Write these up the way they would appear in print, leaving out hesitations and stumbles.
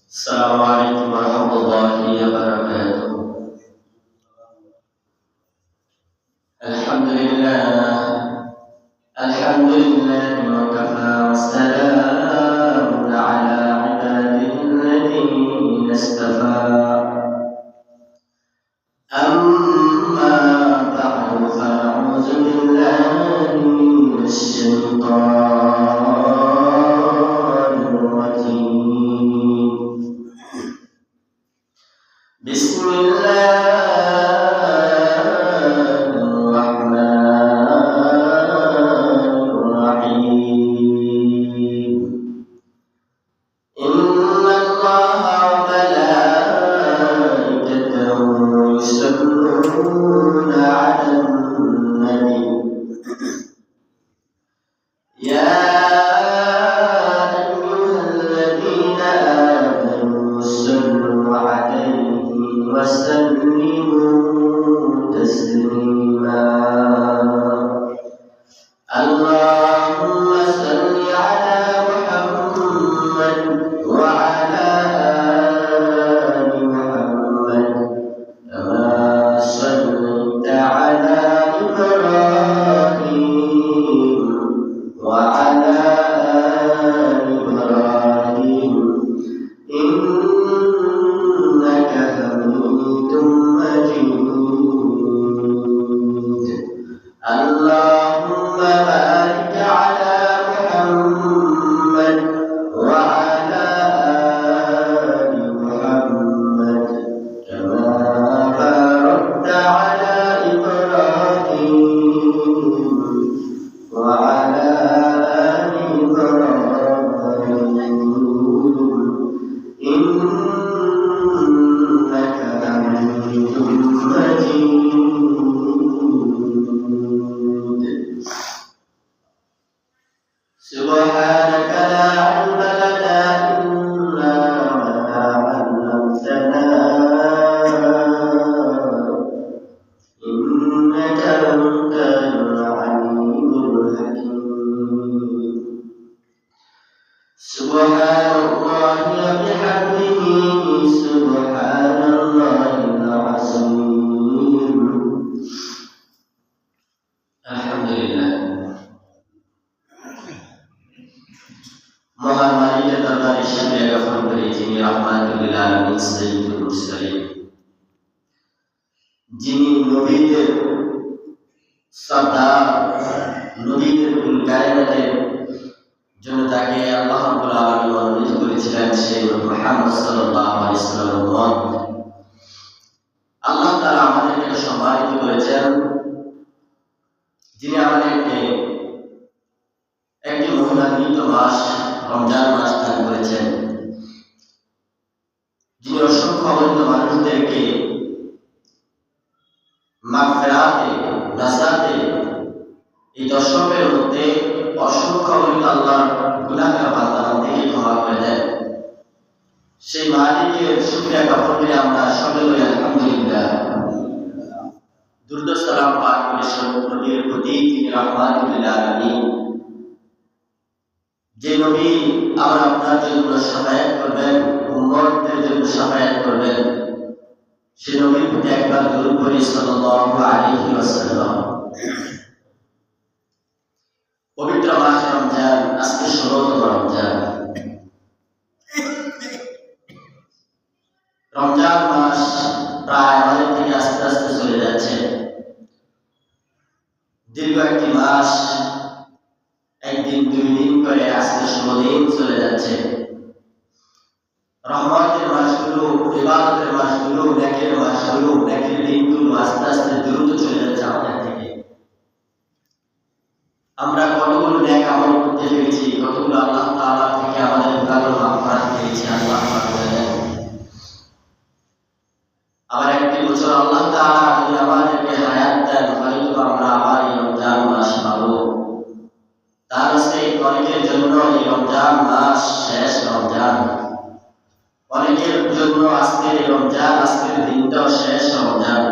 السلام عليكم ورحمة الله وبركاته. الحمد لله وكفى والسلام على عباده الذين اصطفى. أما بعد فأعوذ بالله من الشيطان الرجيم. بسم الله الرحمن الرحيم. إن الله وملائكته يصلون على النبي يا أيها الذين آمنوا صلوا عليه وسلموا تسليما. اللهم صل على محمد وعلى آل محمد كما صليت على إبراهيم وعلى آل إبراهيم إنك حميد مجيد. اللهم بارك على محمد وعلى آل محمد كما باركت على إبراهيم وعلى آل إبراهيم إنك حميد مجيد. سبحانك لا علم لنا إلا ما علمتنا إنك أنت العليم الحكيم. سبحان الله وبحمده سبحان الله العظيم. الحمد لله. মহান মালিকের দরবারে শুকরিয়া জ্ঞাপন করি যিনি রহমাতুল লিল আলামিন সাইয়্যিদুল মুরসালিন, যিনি নবীদের সর্দার, নবীদের কুল কায়নাতের জন্য তাকে আল্লাহ রাব্বুল আলামিন মনোনীত করেছিলেন সেই মুহাম্মদ সাল্লাল্লাহু আলাইহি ওয়াসাল্লামের উম্মত। আল্লাহ তাআলা আমাদেরকে সম্মানিত করেছেন, যিনি আমাদেরকে একটি মহিমান্বিত মাস রমজান মাস দান করেছেন, যিনি অসংখ্য অগণিত মানুষদেরকে মাগফিরাতে নাজাতে এই দশমের মধ্যে অসংখ্য অগণিত আল্লাহর গুনাহগার বান্দাদেরকে ক্ষমা করে দেন। সেই মালিকের শুকরিয়া জ্ঞাপন করে আমরা সকলে বলি আলহামদুলিল্লাহ। দুরূদ সালাম পাঠ করে নবীর প্রতি, তিনি রহমাতুল লিল আলামিন, যে নবী আমার আপনার জন্য শাফায়াত করবেন, উম্মতের জন্য শাফায়াত করবেন, সে নবীর প্রতি একবার দরুদ পড়ি সাল্লাল্লাহু আলাইহি ওয়াসাল্লাম। পবিত্র মাস রমজান, আজকে 16তম রমজান। রমজান মাস প্রায় আমাদের থেকে আস্তে আস্তে চলে যাচ্ছে। দীর্ঘ একটি মাস, একদিন 2 দিন করে আজকে 16 দিন চলে যাচ্ছে। রহমতের মাসগুলো, ইবাদতের মাসগুলো, নেকের মাসগুলো, নেকের দিনগুলো আস্তে আস্তে দ্রুত চলে যাচ্ছে আমাদের থেকে। আমরা কতগুলো নেক আমল করতে পেরেছি, কতগুলো আল্লাহ তাআলা থেকে আমাদের গুনাহ মাফ পেয়েছি, আল্লাহ মাফ করে দেন। আবার একটি বছর আল্লাহ তাআলা যদি আমাদেরকে হায়াত দেন, হয়তো আমরা আবার এই রমজান মাস পাবো। তার সেই অনেকের জন্য এই রমজান মাস শেষ রমজান, অনেকের জন্য আজকের এই রমজান, আজকের দিনটাও শেষ রমজান।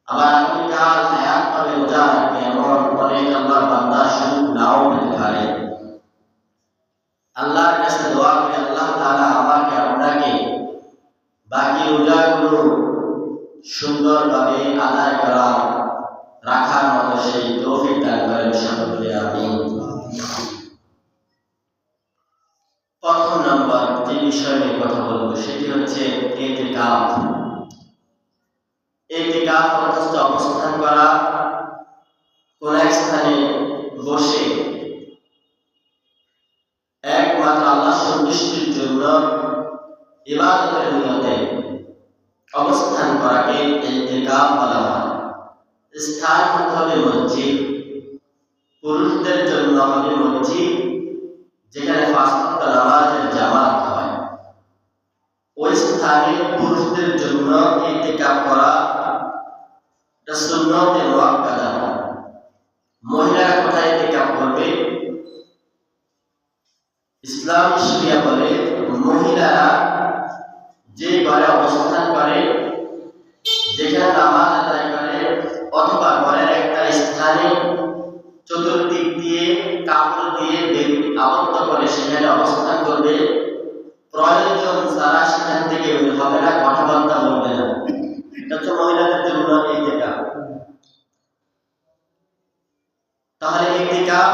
আবার আগামীকাল হায়াত পাবে রোজা রাখবে, এমন অনেক আল্লাহর বান্দা সুযোগ নাও পেতে পারে। আল্লাহর কাছে দোয়া করে আল্লাহ তাআলা আমার প্রথম নাম্বার যে বিষয় নিয়ে কথা বলবো সেটি হচ্ছে ইতিকাফ। ইতিকাফ অর্থ অবস্থান করা, কোন এক স্থানে বসে একমাত্র আল্লাহ সন্তুষ্টির জন্য ইবাদতের নিয়তে অবস্থান করাকে ইতিকাফ বলা হয়। স্থান হতে হবে মসজিদ, পুরুষদের জন্য হবে মসজিদ যেখানে পাঁচ ওয়াক্ত নামাজের জামাত হয়, ওই স্থানে পুরুষদের জন্য ইতিকাফ করা এটা সুন্নতে মুআক্কাদা। মহিলারা কোথায় ইতিকাফ করবে? ইসলাম শরিয়া বলে মহিলারা যে ঘরে অবস্থান করে, যেখানে নামাজ আদায় করে, অথবা ঘরের একটা স্থানে চতুর্দিক দিয়ে কাপড় দিয়ে আবদ্ধ করে সেখানে অবস্থান করবে, প্রয়োজন ছাড়া সেখান থেকে বের হবে না, কথাবার্তা বলবে না। এটা হচ্ছে মহিলাদের জন্য ইতিকাফ। তাহলে ইতিকাফ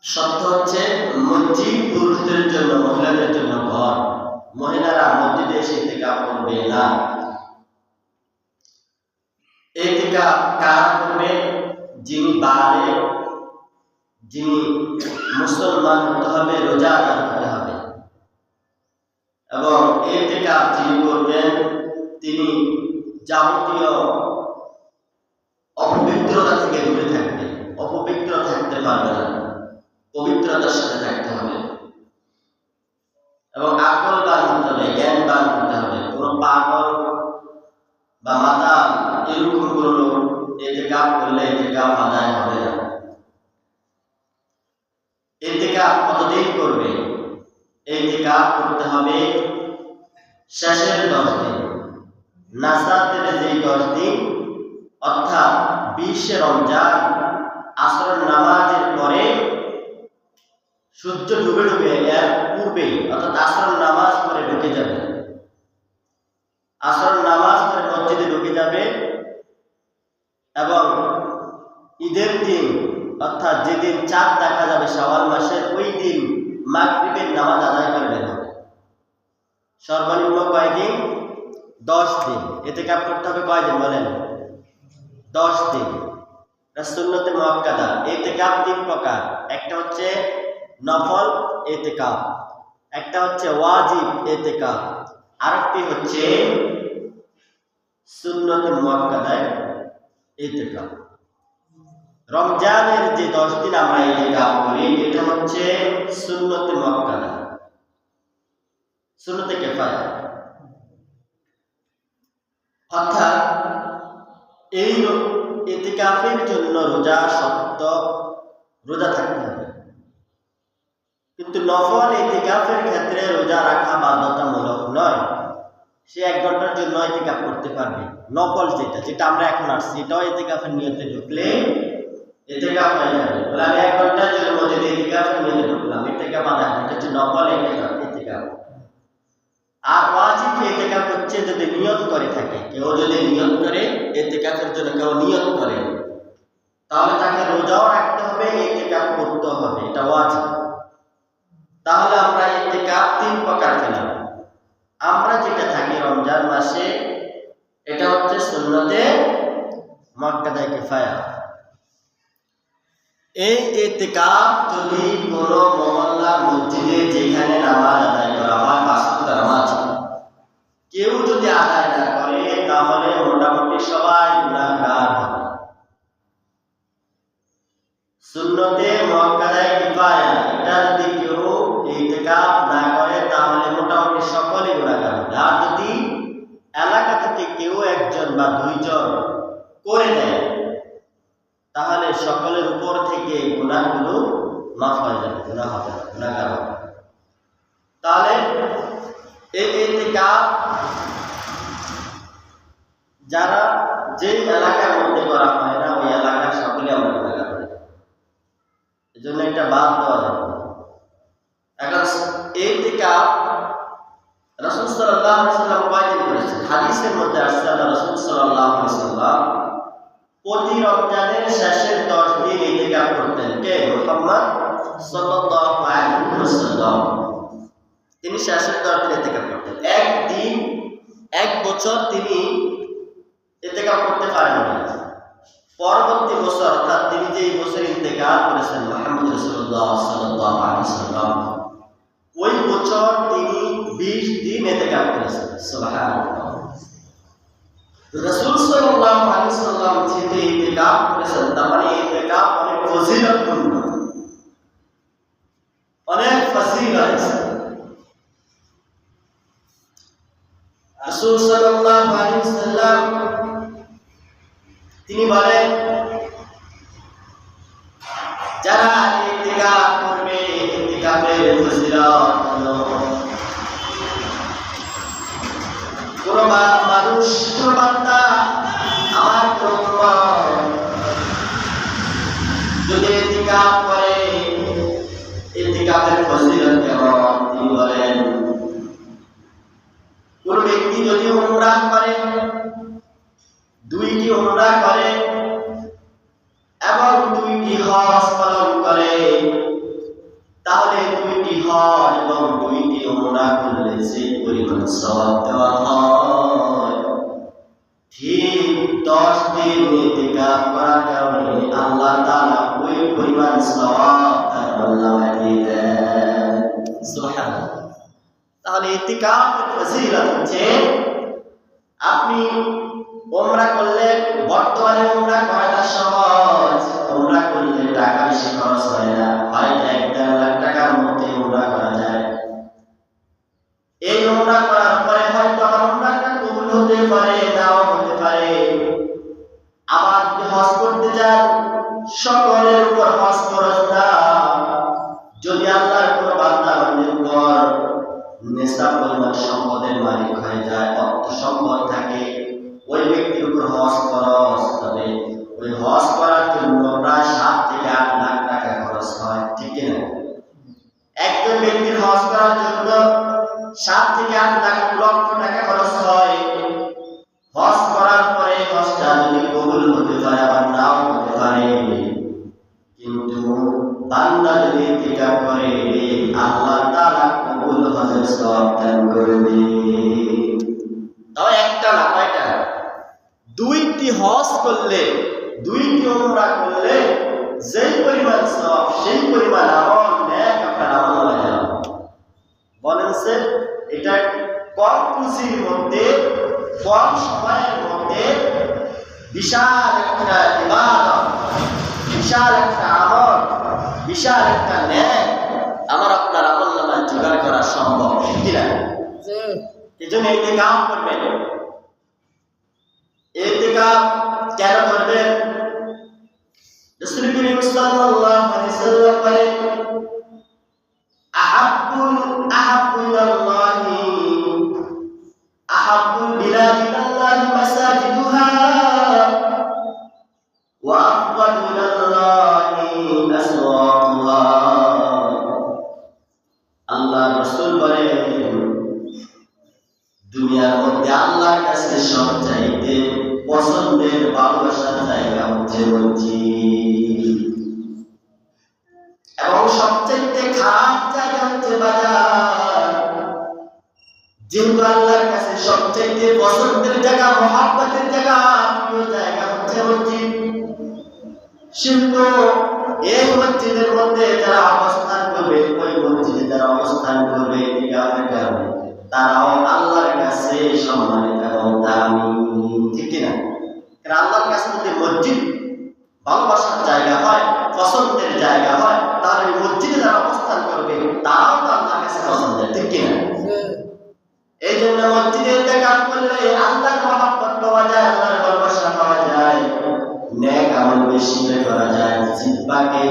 শব্দ হচ্ছে মসজিদ পুরুষদের জন্য, মহিলাদের জন্য ঘর। মহিলারা মসজিদে এসে ইতিকাফ করবে না। ইতিকাফ কারা করবে? যিনি বালিগ, যিনি মুসলমান হতে হবে, রোজাদার হতে হবে। এবং ইতিকাফ যিনি করবেন তিনি যাবতীয় অপবিত্রতা থেকে দূরে থাকবে, অপবিত্র থাকতে পারবে না, পবিত্রতার সাথে থাকতে হবে এবং আকলবান হতে হবে, জ্ঞানবান হতে হবে। কোনো পাগল বা মাতাল এরকম কোনো লোক ইতিকাফ করলে ইতিকাফ আদায় হবে না। ইতিকাফ কতদিন করবে? ইতিকাফ করতে হবে শেষের 10 দিন, নাসাতের যে 10 দিন, অর্থাৎ 20 রমজান আসরের নামাজের পরে সূর্য ডুবে ডুবে এর পূর্বে, অর্থাৎ আসরের নামাজ পরে ঢুকে যাবে। আসরের নামাজ পরে মসজিদে ঢুকে যাবে এবং ঈদের দিন, অর্থাৎ যেদিন চাঁদ দেখা যাবে শাওয়াল মাসের, ওই দিন মাগরিবের নামাজ আদায় করে বের হবে। সর্বনিম্ন কয়দিন? 10 দিন। ইতিকাফ করতে হবে কয়দিন বলেন? 10 দিন। সুন্নতে মুআক্কাদা। ইতিকাফ 3 প্রকার, একটা হচ্ছে নফল ইতিকাফ, একটা হচ্ছে ওয়াজিব ইতিকাফ, আরেকটি হচ্ছে সুন্নতে মুআক্কাদা ইতিকাফ। রমজানের যে 10 দিন আমরা ইতিকাফ করি এটা হচ্ছে সুন্নতে মুআক্কাদা, সুন্নতে কিফায়া। অর্থাৎ এই ইতিকাফের জন্য রোজা শর্ত, রোজা থাকতে হবে। কিন্তু নফল ইতিকাফের ক্ষেত্রে রোজা রাখা বাধ্যতামূলক নয়। সে 1 ঘন্টার জন্য ইতিকাফ করতে পারবে। নফল যেটা আমরা এখন আসছি, এটাও ইতিকাফের নিয়তে ঢুকলে ইতিকাফ হয়ে যাবে। বলে আমি 1 ঘন্টার জন্য মসজিদে ইতিকাফের নিয়তে ঢুকলাম, ইতিকাফ আদায়, এটা হচ্ছে নফল ইতিকাফ। আর ওয়াজিব ইতিকাফ হচ্ছে যদি নিয়ত করে থাকে, কেউ যদি নিয়ত করে ইতিকাফের জন্য, কেউ নিয়ত করে, তাহলে তাকে রোজাও রাখতে হবে, ইতিকাফ করতে হবে, এটা ওয়াজিব। তাহলে আমরা ইতিকাফ 3 প্রকার পেলাম। আমরা যেটা থাকি রমজান মাসে এটা হচ্ছে সুন্নতে মুআক্কাদা কিফায়া। এই ইতিকাফ যদি কোনো মহল্লা মসজিদে যেখানে নামাজ আদায় করা হয়, 5 ওয়াক্ত নামাজ, কেউ যদি আদায় না করে তাহলে মোটামুটি সবাই গুনাহগার হবে। সুন্নতে মুআক্কাদা কিফায়া এটা যদি কেউ ইতিকাফ না করে তাহলে মোটামুটি সকলেই গুনাহগার হবে। আর যদি এলাকা থেকে কেউ 1 জন বা 2 জন করে দেয় তাহলে সকলের উপর থেকে গুনাহগুলো মাফ হয়ে যাবে, গুনাহ হবে না, গুনাহগার হবে। তাহলে এই ইতিকাফ যারা যে এলাকার মধ্যে করা হয় না ওই এলাকার সকলে আমরা গুনাহগার হয়ে যাবে, এজন্য এটা বাদ দেওয়া যাবে না। এখন ইতিকাফ রাসূল সাল্লাল্লাহু আলাইহি ওয়াসাল্লাম কয়দিন করেছেন? হাদিসের মধ্যে আসছে আল্লাহ রাসূল সাল্লাল্লাহু আলাইহি ওয়াসাল্লাম প্রতি রমজানের শেষের 10 দিন ইতিকাফ করতেন। কে? মুহাম্মদ সাল্লাল্লাহু আলাইহি ওয়াসাল্লাম। তিনি শেষের দরকার ইতিকাফ করতেন। একদিন 1 বছর তিনি ইতিকাফ করতে পারেন না। পরবর্তী বছর অর্থাৎ তিনি যে বছর ইন্তেকাল করেছেন মুহাম্মদ রাসূলুল্লাহ সাল্লাল্লাহু আলাইহি সাল্লাম, ওই বছর তিনি 20 দিন ইতিকাফ করেছেন। সুবহানাল্লাহ। রাসূল সাল্লাল্লাহু আলাইহি সাল্লাম যে ইতিকাফ করেছেন, তার মানে ইতিকাফ অনেক ফজিলতপূর্ণ, অনেক ফজিলত। রাসূল সাল্লাল্লাহু আলাইহি সাল্লাম তিনি বলেন, যারা ইতিকাফ করবে, ইতিকাফের ফজিলত হলো কোন মানুষ, কোন বান্দা, আমার কোন উম্মত যদি ইতিকাফ করে, ইতিকাফের ফজিলত কেমন? তিনি বলেন, কোন ব্যক্তি যদি উমরাহ করে, 2টি উমরাহ করে এবং 2টি হজ পালন করে, তাহলে 2টি হজ এবং 2টি উমরাহ করলে যে পরিমাণ সওয়াব দেওয়া হয়, ঠিক 10 দিন ইতিকাফ করার কারণে আল্লাহ তাআলা ওই পরিমাণ সওয়াব তার আমলনামায় দিয়ে দেন। সুবহানাল্লাহ। তাহলে ইতিকাফের ফজিলত হচ্ছে, আপনি উমরা করলে, বর্তমানে উমরা করাটা সহজ, উমরা করলে টাকা বেশি খরচ হয় না, হয়তো 1-1.5 লাখ টাকার মধ্যে উমরা করা যায়। এই উমরা করার পরে হয়তো আমার উমরাটা কবুল হতে পারে, নাও হতে পারে। আবার যদি হজ করতে যান, সকলের উপর হজ খরচ না। যদি আল্লাহর কোনো বান্দা বান্দির উপর নেশা পরিমাণ সম্পদের মালিক হয়ে যায়, অর্থ সম্পদ থাকে, ওই ব্যক্তির উপর হজ খরচ, তবে ওই হজ করার জন্য প্রায় 7 থেকে 8 লাখ টাকা খরচ হয়, ঠিক কিনা? একজন ব্যক্তির হজ করার জন্য 7 থেকে 8 লক্ষ টাকা খরচ হয়। হজ করার পরে হজটা যদি কবুল হতে পারে, আবার নাও হতে পারে, কিন্তু বান্দা যদি ইতিকাফ করে, আল্লাহ তাআলা কবুল হজের সওয়াব দান করবে। তাও একটা না, কয়টা? 2টি হজ করলে, 2টি উমরা করলে যেই পরিমাণ সওয়াব, সেই পরিমাণ আমল নেক আপনার আমলে যাবে। বলেন স্যার, এটা কম পুঁজির মধ্যে, কম সময়ের মধ্যে বিশাল একটা ইবাদত, বিশাল একটা আমল, বিশাল একটা নেক আমার আপনার আমলনামায় জোগাড় করা সম্ভব, ঠিক কিনা? এজন্য ইতিকাফ করবেন। ইতিকাফ কেন করবেন? রাসূল করিম সাল্লাল্লাহু আলাইহি সাল্লাম বলেন, আহাব্বু ইলাল্লাহি, আহাব্বুল বিলাদি ইলাল্লাহি মাসাজিদুহা, ওয়া আফদালু ইলাল্লাহি আসওয়াকুহা। আল্লাহ রাসূল বলেন, দুনিয়ার মধ্যে আল্লাহর কাছে সবচাইতে পছন্দের, ভালোবাসার জায়গা হচ্ছে মসজিদ, এবং সবচাইতে খারাপ জায়গা হচ্ছে বাজার। যেহেতু আল্লাহর কাছে সবচাইতে পছন্দের জায়গা, মহব্বতের জায়গা, প্রিয় জায়গা হচ্ছে মসজিদ, সেহেতু এই মসজিদের মধ্যে যারা অবস্থান করবে, ওই মসজিদে যারা অবস্থান করবে ইতিকাফের কারণে, তারাও আল্লাহর কাছে সম্মানিত এবং দামি, ঠিক কিনা? কারণ আল্লাহর কাছে যদি মসজিদ ভালোবাসার জায়গা হয়, পছন্দের জায়গা হয়, তাহলে মসজিদে যারা অবস্থান করবে তারাও তো আল্লাহর কাছে পছন্দের, ঠিক কিনা? এই জন্য মসজিদে ইতিকাফ করলে আল্লাহর মহব্বত পাওয়া যায়, আল্লাহর ভালোবাসা পাওয়া যায়, নেক আমল বেশি করা যায়, জিহ্বাকে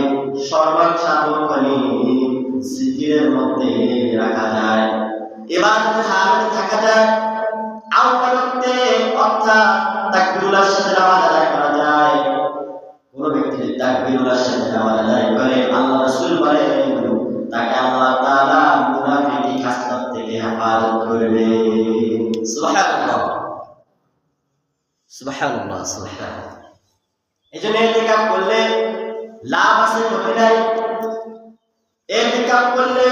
সর্বসার্বক্ষণিক জিকিরের মধ্যে রাখা যায়, ইবাদতে হালতে থাকা যায়, আওয়ালতে অর্থাৎ তাকবীরুল্লাহর সাথে নামাজ আদায় করা যায়। কোন ব্যক্তি যদি তাকবীরুল্লাহর সাথে নামাজ আদায় করে, আল্লাহ রাসূল বলেন, তাকে আল্লাহ তাআলা মুনাফিকি খাসলত থেকে হেফাজত করবে। সুবহানাল্লাহ, সুবহানাল্লাহ, সুবহানাল্লাহ। এজন্য ইতিকাফ করলে লাভ আছে, ক্ষতি নাই। ইতিকাফ করলে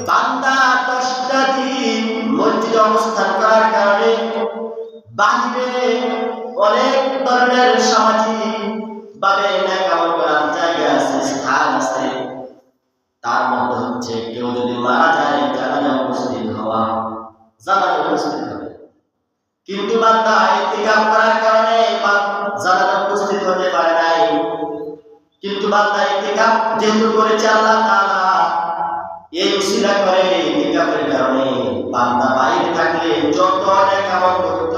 বান্দা 10টা অবস্থান করার কারণে বাহিরে অনেক ধরনের সামাজিক ভাবে নেকামল করার জায়গা আছে, স্থান আছে। তার মধ্যে হচ্ছে কেউ যদি মারা যায় জানাজা উপস্থিত হওয়া, জানাজা উপস্থিত হবে। কিন্তু বান্দা ইতিকাফ করার কারণে জানাজা উপস্থিত হতে পারে নাই। কিন্তু বান্দা ইতিকাফ যেহেতু করেছে আল্লাহ তাআলা এই উসিলা করে ইতিকাফের কারণে বান্দা বাইরে থাকলে যত নেকামল করত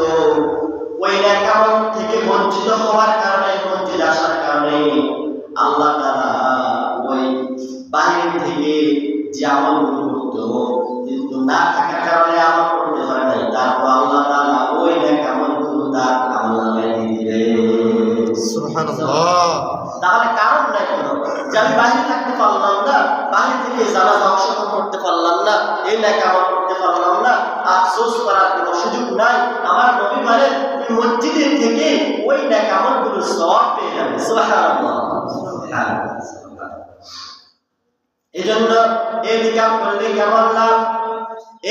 ওই নেকামল থেকে বঞ্চিত হওয়ার কারণে, বঞ্চিত আসার কারণে আল্লাহ তাআলা ওই বাহির থেকে যে আমলগুলো করতো কিন্তু না থাকার কারণে আমল করতে পারে নাই, তারপর আল্লাহ তাআলা ওই নেকামলগুলো তার আমলনামায় দিয়ে দিলেন। সুবহানাল্লাহ। তাহলে কারণ নাই কোনো যে আমি বাহিরে থাকতে পারলাম না, বাহির থেকে জানাজা অংশগ্রহণ করতে পারলাম না, এই নেকামল করতে পারলাম না, আফসোস করার কোনো সুযোগ নাই। আমার নবী বলেন মসজিদে থেকে ওই নেকামলগুলো সওয়াব পেয়ে যাবে। সুবহানাল্লাহ। এজন্য ইতিকাফ করলে কেমন লাভ?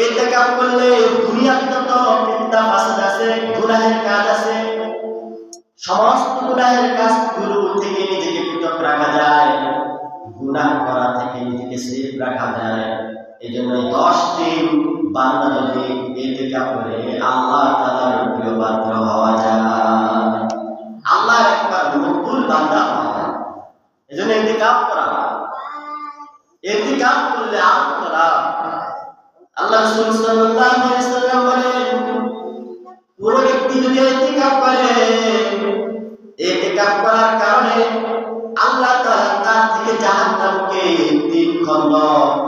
ইতিকাফ করলে দুনিয়াতে যত ফিতনা ফাসাদ আছে, গুনাহের কাজ আছে, সমস্ত গুনাহের কাজগুলো থেকে নিজেকে পৃথক রাখা যায়, গুনাহ করা থেকে নিজেকে সেফ রাখা যায়। এজন্য 10 দিন বান্দা যদি ইতিকাফ করে আল্লাহ তাআলার প্রিয় পাত্র হওয়া যায়, আল্লাহর একবার মকবুল বান্দা হওয়া যায়। এজন্য ইতিকাফ করা, ইতিকাফ করলে আল্লাহ আল্লাহ রাসূল সাল্লাল্লাহু আলাইহি ওয়াসাল্লাম বলেন পুরো ব্যক্তি যদি ইতিকাফ করে, ইতিকাফ করার কারণে আল্লাহ তাআলা তার থেকে জাহান্নামকে 3 খন্ড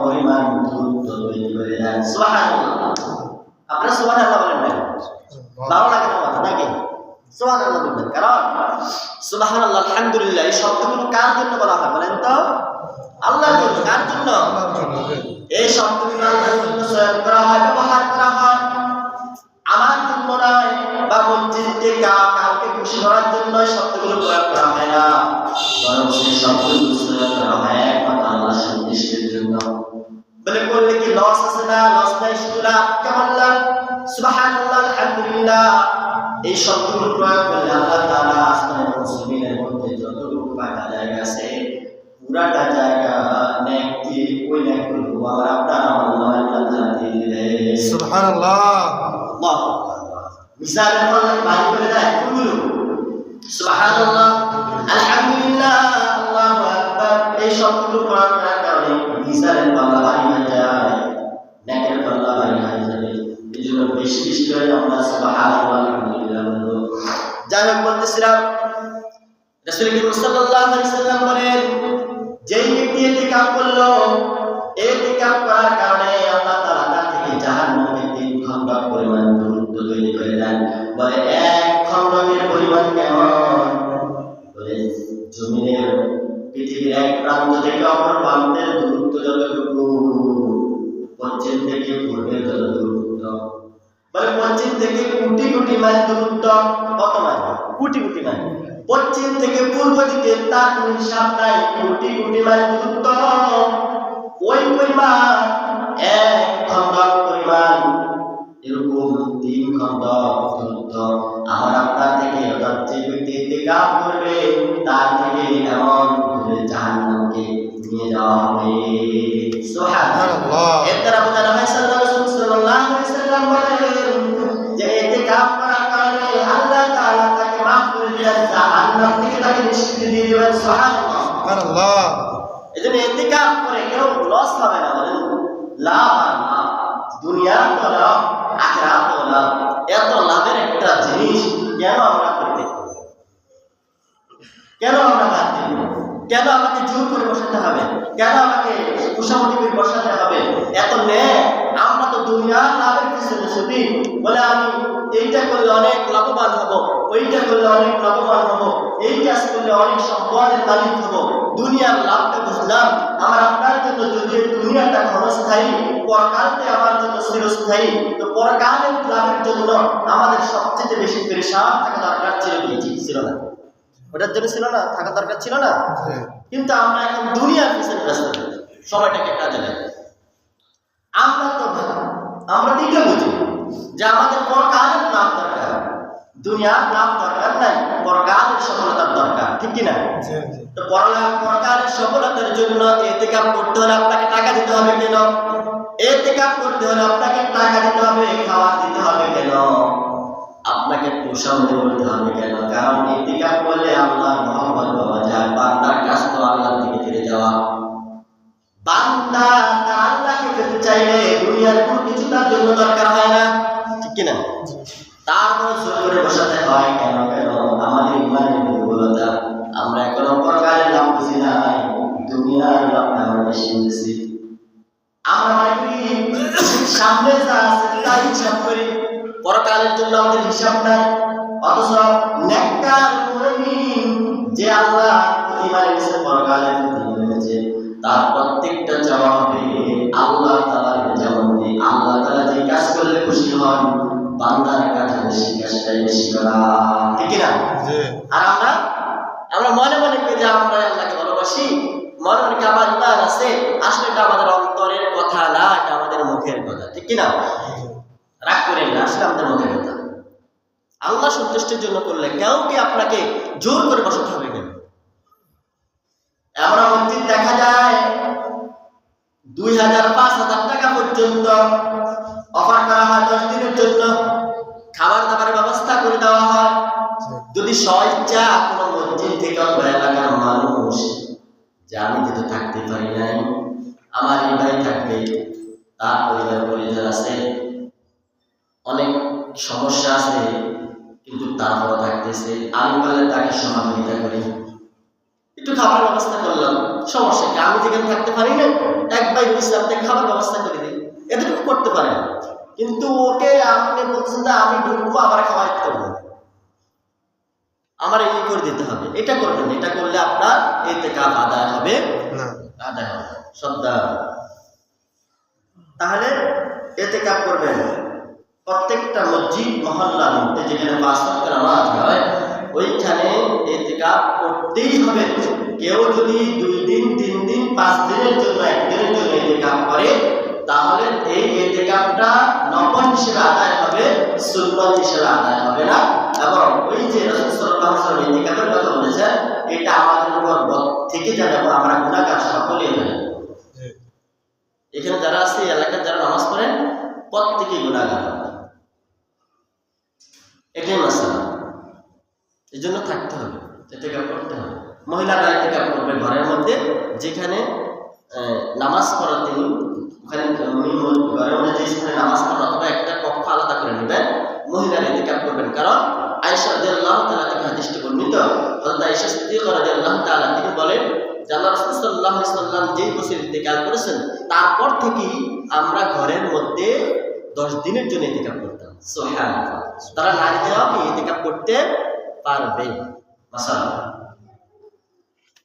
পরিমাণ দূরত্ব তৈরি করে দেন। সুবহানাল্লাহ। আপনারা সুবহানাল্লাহ বলেন না? ভালো লাগে না কথা নাকি? সুবহানাল্লাহ বলবেন। কারণ সুবহানাল্লাহ আলহামদুলিল্লাহ এই শব্দগুলো কার জন্য বলা হয় বলেন তো? আল্লাহর জন্য। কার জন্য? এই শব্দগুলো আল্লাহর জন্য চয়ন করা হয়, ব্যবহার করা হয়, আমার জন্য নয়, বা মসজিদে কাউকে খুশি করার জন্য শব্দগুলো প্রয়োগ করা হয় না, বরং সেই শব্দগুলো চয়ন করা হয় একমাত্র আল্লাহর সন্তুষ্টির জন্য। বলে করলে কি লস আছে না? লস নাই, শুধু লাভ। কেমন লাভ? সুবহানাল্লাহ আলহামদুলিল্লাহ এই শব্দগুলো প্রয়োগ করলে আল্লাহ তাআলা আসমানের এবং জমিনের মধ্যে যতটুকু ফাঁকা জায়গা আছে পুরাটা জায়গা নেকি ওই নেকগুলো আমার আপনার আমলনামায় আল্লাহ তাআলা দিয়ে দিলেন। সুবহানাল্লাহ। আল্লাহু আকবার। মিসালের পাল্লা ভারী করে দেয় কোনগুলো? সুবহানাল্লাহ আলহামদুলিল্লাহ আল্লাহু আকবার এই শব্দগুলো প্রয়োগ করার কারণে মিসালের পাল্লা ভারী হয়ে যায়, নেকের পাল্লা ভারী হয়ে যাবে। এজন্য বেশি বেশি করে আমরা সুবহানাল্লাহ আলহামদুলিল্লাহ বলবো। যাই হোক, বলতেছিলাম রাসূল করিম সাল্লাল্লাহু আলাইহি ওয়াসাল্লাম বলেন যেই ব্যক্তি ইতিকাফ করলো, ইতিকাফ করার কারণে আল্লাহ তাআলা তার থেকে জাহান্নামকে 3 খন্ড পরিমাণ দূরত্ব তৈরি করে দেন। বলে 1 খন্ডের পরিমাণ কেমন? বলে জমিনের পৃথিবীর এক প্রান্ত থেকে অপর প্রান্তের দূরত্ব যতটুকু, পশ্চিম থেকে পূর্বের যত দূরত্ব, বলে পশ্চিম থেকে কোটি কোটি মাইল দূরত্ব। কত মাইল? কোটি কোটি মাইল। পশ্চিম থেকে পূর্ব দিকে তার কোনো হিসাব নাই, কোটি কোটি মাইল দূরত্ব। ওই পরিমাণ 1 খন্ড পরিমাণ, এরকম 3 খন্ড দূরত্ব আমার আপনার থেকে, অর্থাৎ যে ব্যক্তি ইতিকাফ করবে তার থেকে এমন করে জাহান্নামকে নিয়ে যাওয়া হবে। সুবহানাল্লাহ। এর দ্বারা বোঝানো হয় সাল্লাল্লাহু আলাইহি ওয়াসাল্লাম বলেন যে ইতিকাফ করার কারণে আল্লাহ তাআলা তাকে মাফ করে দেন, জাহান্নাম থেকে তাকে নিষ্কৃতি দিয়ে দিবেন। সুবহানাল্লাহ। সুবহানাল্লাহ। এজন্য ইতিকাফ করে কেউ লস হবে না, বলেন লাভ আর লাভ, দুনিয়া তো লাভ, আখিরাত তো লাভ। এত লাভের একটা জিনিস কেন আমরা করতে, কেন আমরা বাদ দিব? কেন আমাকে জোর করে বসাতে হবে? কেন আমাকে কুশামতি করে বসাতে হবে? এত নেই, আমরা তো দুনিয়ার লাভের পিছনে ছুটি। বলে আমি এইটা করলে অনেক লাভবান হব, ওইটা করলে অনেক লাভবান হব, এই কাজ করলে অনেক সম্পদের মালিক হব। দুনিয়ার লাভটা বুঝলাম, আমার আপনার জন্য যদি দুনিয়াটা ক্ষণস্থায়ী, পরকালটা আমার জন্য চিরস্থায়ী, তো পরকালের লাভের জন্য আমাদের সবচেয়ে বেশি পেরেশান থাকা দরকার ছিল কি? ছিল না? ওটার জন্য ছিল না, থাকা দরকার ছিল না? কিন্তু আমরা এখন দুনিয়ার পিছনে ব্যস্ত, সময়টাকে কাজে লাগে। আমরা তো দিকে বুঝি যে আমাদের পরকালের নাম দরকার, দুনিয়ার নাম দরকার নাই, পরকালের সফলতার দরকার, ঠিক কিনা? তো পরকালের সফলতার জন্য ইতিকাফ করতে হলে আপনাকে টাকা দিতে হবে কেন? ইতিকাফ করতে হলে আপনাকে টাকা দিতে হবে, খাবার দিতে হবে কেন? আপনাকে প্রশংসা করতে হবে কেন? কারণ ইতিকাফ করলে আল্লাহর মহব্বত পাওয়া যায়। বান্দার কাজ তো আল্লাহর দিকে ফিরে যাওয়া। বান্দা তার আল্লাহকে পেতে চাইলে দুনিয়ার কোনো কিছু তার জন্য দরকার হয় না, ঠিক কিনা? তারপর জোর করে বসাতে হয় কেন? আমাদের ইমানের দুর্বলতা, আমরা এখনো পরকালের নাম বুঝি নাই, দুনিয়ার নামটা আমরা বেশি বুঝেছি। আমরা মনে করি সামনে যা আছে তাই হিসাব করি, পরকালের জন্য আমাদের হিসাব নাই। অথচ নেককার মুমিন যে আল্লাহ ইমানের সাথে পরকালের প্রতি রয়েছে, তার প্রত্যেকটা জবাব হবে আল্লাহ তাআলার যেমন আল্লাহ তাআলা যে কাজ করলে খুশি হন, বান্দার কাছে সেই কাজটাই বেশি করা, ঠিক না? আর আমরা মনে মনে করি যে আমরা আল্লাহকে ভালোবাসি, মনে মনে আমার ইমান আছে, আসলে এটা আমাদের অন্তরের কথা না, এটা আমাদের মুখের কথা, ঠিক কিনা? রাগ করেন না, আসলে আমাদের মুখের কথা। আল্লাহ সন্তুষ্টির জন্য করলে কেউ কি আপনাকে জোর করে বসাতে হবে কেন? এমন মসজিদ দেখা যায় 2000-5000 টাকা পর্যন্ত অফার করা হয় 10 দিনের জন্য, খাবার দাবারের ব্যবস্থা করে দেওয়া হয়। যদি স্বইচ্ছা কোনো মসজিদ থেকে অথবা এলাকার মানুষ যে আমি যেহেতু থাকতে পারি নাই, আমার এই ভাই থাকবে, তার পরিবার আছে, অনেক সমস্যা আছে, কিন্তু তারপর থাকতেছে, আমি বলে তাকে সহযোগিতা করি, একটু খাবার ব্যবস্থা করলাম, সমস্যা কি? আমি যেখানে থাকতে পারি না, এক ভাই বুঝলাম তাকে খাবার ব্যবস্থা করে দিই, এতটুকু করতে পারেন। কিন্তু ওকে আপনি বলছেন যে আমি ঢুকবো, আবার খাওয়াইতে করবো, আমার এই করে দিতে হবে, এটা করবেন। এটা করলে আপনার ইতিকাফ আদায় হবে না, আদায় হবে শ্রদ্ধা। তাহলে ইতিকাফ করবেন প্রত্যেকটা মসজিদ মহল্লার মধ্যে যেখানে 5 ওয়াক্ত নামাজ হয়, ওইখানে ইতিকাফ করতেই হবে। কেউ যদি 2 দিন 3 দিন 5 দিনের জন্য, 1 দিনের জন্য ইতিকাফ করে, তাহলে এই ইতিকাফটা নফল হিসেবে আদায় হবে, সুন্নাত হিসেবে আদায় হবে না। এবং ওই যে রাসূল সাল্লাল্লাহু আলাইহি ওয়াসাল্লাম ইতিকাফের কথা বলেছেন, এটা আমাদের উপর থেকে যাবে, আমরা গুনাহগার সকলেই হই। এখানে যারা আছে, এলাকায় যারা নামাজ পড়েন, প্রত্যেকেই গুনাহগার, এটাই মাসালা। এই জন্য থাকতে হবে, ইতিকাফ করতে হবে। মহিলারা ইতিকাফ করবে ঘরের মধ্যে, যেখানে নামাজ পড়ার দিন, ওখানে ঘরের মধ্যে যে স্থানে নামাজ পড়া, অথবা একটা কক্ষ আলাদা করে নেবেন, মহিলারা ইতিকাফ করবেন। কারণ আয়েশা রাদিয়াল্লাহু তাআলা থেকে হাদিসটি বর্ণিত, হযরত আয়েশা সিদ্দিকা রাদিয়াল্লাহু তাআলা তিনি বলেন যে আল্লাহ রাসূল সাল্লাল্লাহু আলাইহি ওয়াসাল্লাম যেই বছর ইতিকাফ করেছেন, তারপর থেকেই আমরা ঘরের মধ্যে 10 দিনের জন্য ইতিকাফ করতাম। সুবহানাল্লাহ। তারা নারীরাও কি ইতিকাফ করতে পারবে? মাশাআল্লাহ।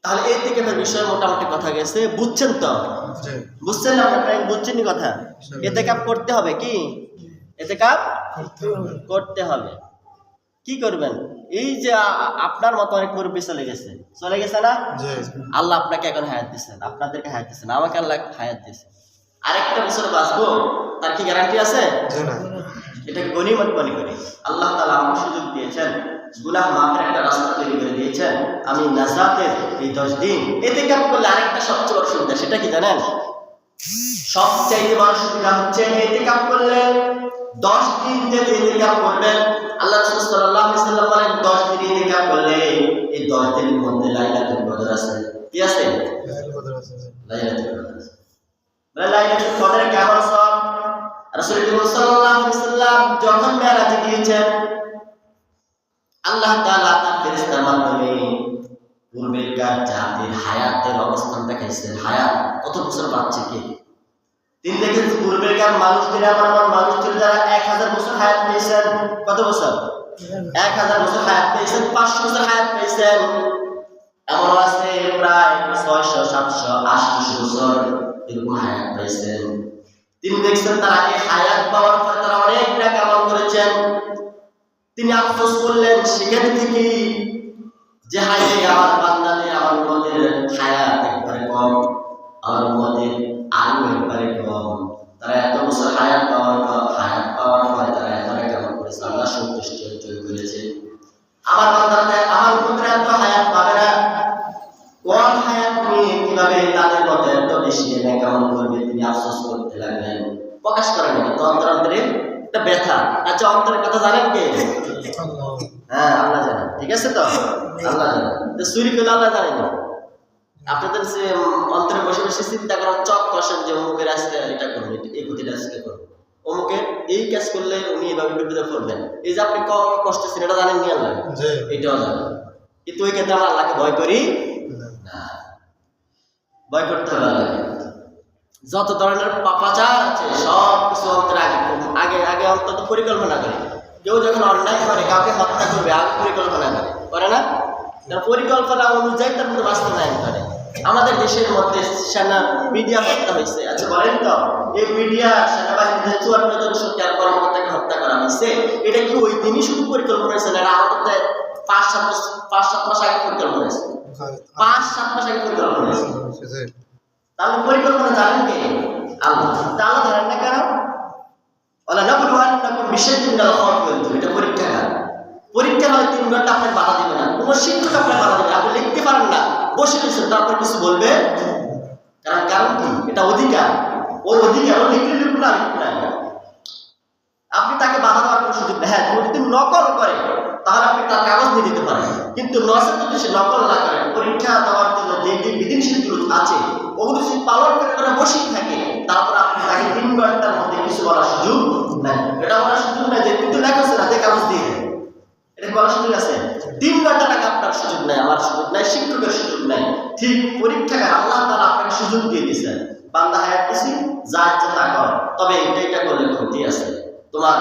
তাহলে এই ইতিকাফের বিষয়ে মোটামুটি কথা গেছে, বুঝছেন তো? বুঝছেন না? আপনারা বুঝছেনই কথা। ইতিকাফ করতে হবে কি? ইতিকাফ করতে হবে। কি করবেন? এই যে আপনার মতো অনেক মুরব্বী চলে গেছে না? আল্লাহ আপনাকে এখন হায়াত দিচ্ছেন, আপনাদেরকে হায়াত দিচ্ছেন, আমাকে আল্লাহ হায়াত দিচ্ছেন। আরেকটা বছর বাঁচবো, তার কি গ্যারান্টি আছে? এটাকে গনিমত মনে করি। আল্লাহ তাআলা আমাকে সুযোগ দিয়েছেন, গুনাহ মাফের একটা রাস্তা তৈরি করে দিয়েছেন। আমি নাজাতের এই 10 দিন ইতিকাফ করলে আরেকটা সবচেয়ে বড় সুবিধা, সেটা কি জানেন? সবচেয়ে বড় সুবিধা হচ্ছে ইতিকাফ করলে 10 দিন যে ইতিকাফ করবেন, আল্লাহ রাসূল সাল্লাল্লাহু আলাইহি ওয়াসাল্লাম বলেন 10 দিন ইতিকাফ করলে এই 10 দিনের মধ্যে লাইলাতুল কদর আছে। কি আছে? লাইলাতুল কদর আছে। লাইলাতুল কদরে কেমন সব? রাসূলুল্লাহ সাল্লাল্লাহু আলাইহি ওয়াসাল্লাম যখন মেরাজে গিয়েছেন, আল্লাহ তাআলা তার ফেরেশতার মাধ্যমে পূর্বেকার জাতির হায়াতের অবস্থান দেখাইছেন। হায়াত কত বছর বাঁচছে কে? তিনি দেখেন পূর্বেকার মানুষদের, এমন মানুষ ছিল যারা 1000 বছর হায়াত পেয়েছেন। কত বছর? 1000 বছর হায়াত পেয়েছেন, 500 বছর হায়াত পেয়েছেন। এমন আছে প্রায় 600, 700, 800 বছর এরকম হায়াত পেয়েছেন। তিনি দেখছেন তারা এই হায়াত পাওয়ার পরে তারা অনেক নেক আমল করেছেন। তিনি আফসোস করলেন সেখানে থেকে যে হায় আমার বান্দাদের, আমার উম্মতের হায়াত একবারে কম, আমার উম্মতের আয়ু একবারে কম। তারা এত বছর হায়াত পাওয়ার পরে তারা তো অন্তরে একটা ব্যথা। আচ্ছা, অন্তরের কথা জানেন কে? হ্যাঁ, আল্লাহ জানেন। ঠিক আছে তো, আল্লাহ জানেন। তো চুরি করলে আল্লাহ জানেন না। আপনাদের সে অন্তরে বসে বসে চিন্তা করেন, চক কষেন যে অমুকের আজকে এটা করবেন, এই ক্ষতিটা আজকে করবেন, অমুকের এই কাজ করলে উনি এভাবে বিপদে পড়বেন। এই যে আপনি কম কষ্ট এটা জানেন নি আল্লাহ? এটাও জানেন। কিন্তু ওই ক্ষেত্রে আমরা আল্লাহকে ভয় করি না। ভয় করতে হবে আল্লাহকে। যত ধরনের পাপাচার আছে সব কিছু অন্তরে আগে আগে অন্তত পরিকল্পনা করে। কেউ যখন অন্যায় করে, কাউকে হত্যা করবে, আগে পরিকল্পনা করে না? পরিকল্পনা অনুযায়ী তার মধ্যে বাস্তবায়ন করে। আমাদের দেশের মধ্যে সেনা মিডিয়া হত্যা হয়েছে। আচ্ছা বলেন তো, এই মিডিয়া সেনাবাহিনীতে 54 জন সরকার কর্মকর্তাকে হত্যা করা হয়েছে, এটা কি ওই দিনই শুধু পরিকল্পনা হয়েছে না? আমাদের 5-7 মাস আগে পরিকল্পনা হয়েছে। 5-7 মাস আগে পরিকল্পনা হয়েছে। তাহলে পরিকল্পনা জানেন কে? আল্লাহ। তাহলে জানেন না কেন? ওলা নাবলুওয়ান্নাকুম বিশাইইন মিনাল খাওফি ওয়াল জুই। এটা পরীক্ষা। পরীক্ষা হয় 3 ঘন্টা আপনার বাধা দিবে না, কোনো শিক্ষক আপনার বাধা দিবে না। আপনি লিখতে পারেন না, বসে রয়েছেন, তারপর কিছু বলবে? কারণ কি? এটা অধিকার, ওর অধিকার। ও লিখলে লিখুন না, লিখুন না, আপনি তাকে বাধা দেওয়ার কোনো সুযোগ নেই। হ্যাঁ, যদি নকল করে তাহলে আপনি তার কাগজ নিয়ে দিতে পারেন, কিন্তু নসের যদি সে নকল না করে, পরীক্ষা দেওয়ার জন্য যে বিধিনিষেধগুলো আছে ওগুলো যদি পালন করে বসেই থাকে, তারপর আপনি তাকে 3 ঘন্টার মধ্যে কিছু বলার সুযোগ নাই। এটা বলার সুযোগ নাই যে কিন্তু লেখাচ্ছে না, যে কাগজ দিয়ে দেয়, এটা বলার সুযোগ আছে? 3 ঘন্টা টাকা আপনার সুযোগ নাই, আমার সুযোগ নাই, শিক্ষকের সুযোগ নাই। ঠিক পরীক্ষায় আল্লাহ তাআলা আপনাকে সুযোগ দিয়ে দিয়েছেন, বান্দা হায়াত দিছি, যা ইচ্ছা তা কর, তবে এটা করলে ক্ষতি আছে, তোমার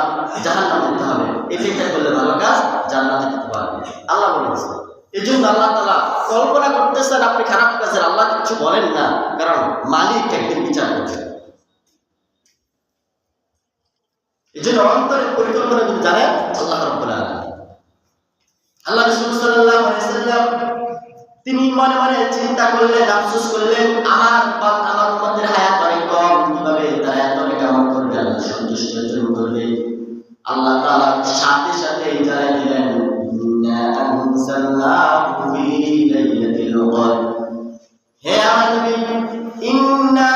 জাহান্নামে যেতে হবে, এটা করলে ভালো কাজ, জান্নাতে যেতে পারবে, আল্লাহ বলেছেন। এই জন্য আল্লাহ তাআলা কল্পনা করতেছেন আপনি খারাপ কাজের, আল্লাহ কিছু বলেন না, কারণ মালিক একদিন বিচার করবে। এই জন্য অন্তরের পরিকল্পনা যদি জানেন আল্লাহ রাব্বুল আলামিন। আল্লাহ রাসূল সাল্লাল্লাহু আলাইহি ওয়াসাল্লাম তিনি মনে মনে চিন্তা করলেন, আফসোস করলেন, আমার উম্মতের হায়াত অনেক কম, কিভাবে তারা এত আমল করবে, আল্লাহ সন্তুষ্ট অর্জন করবে। আল্লাহ তাআলা সাথে সাথে জানাই দিলেন, ইন্না আনজালনাহু ফি লাইলাতিল কদর। হে আমার নবী, ইন্না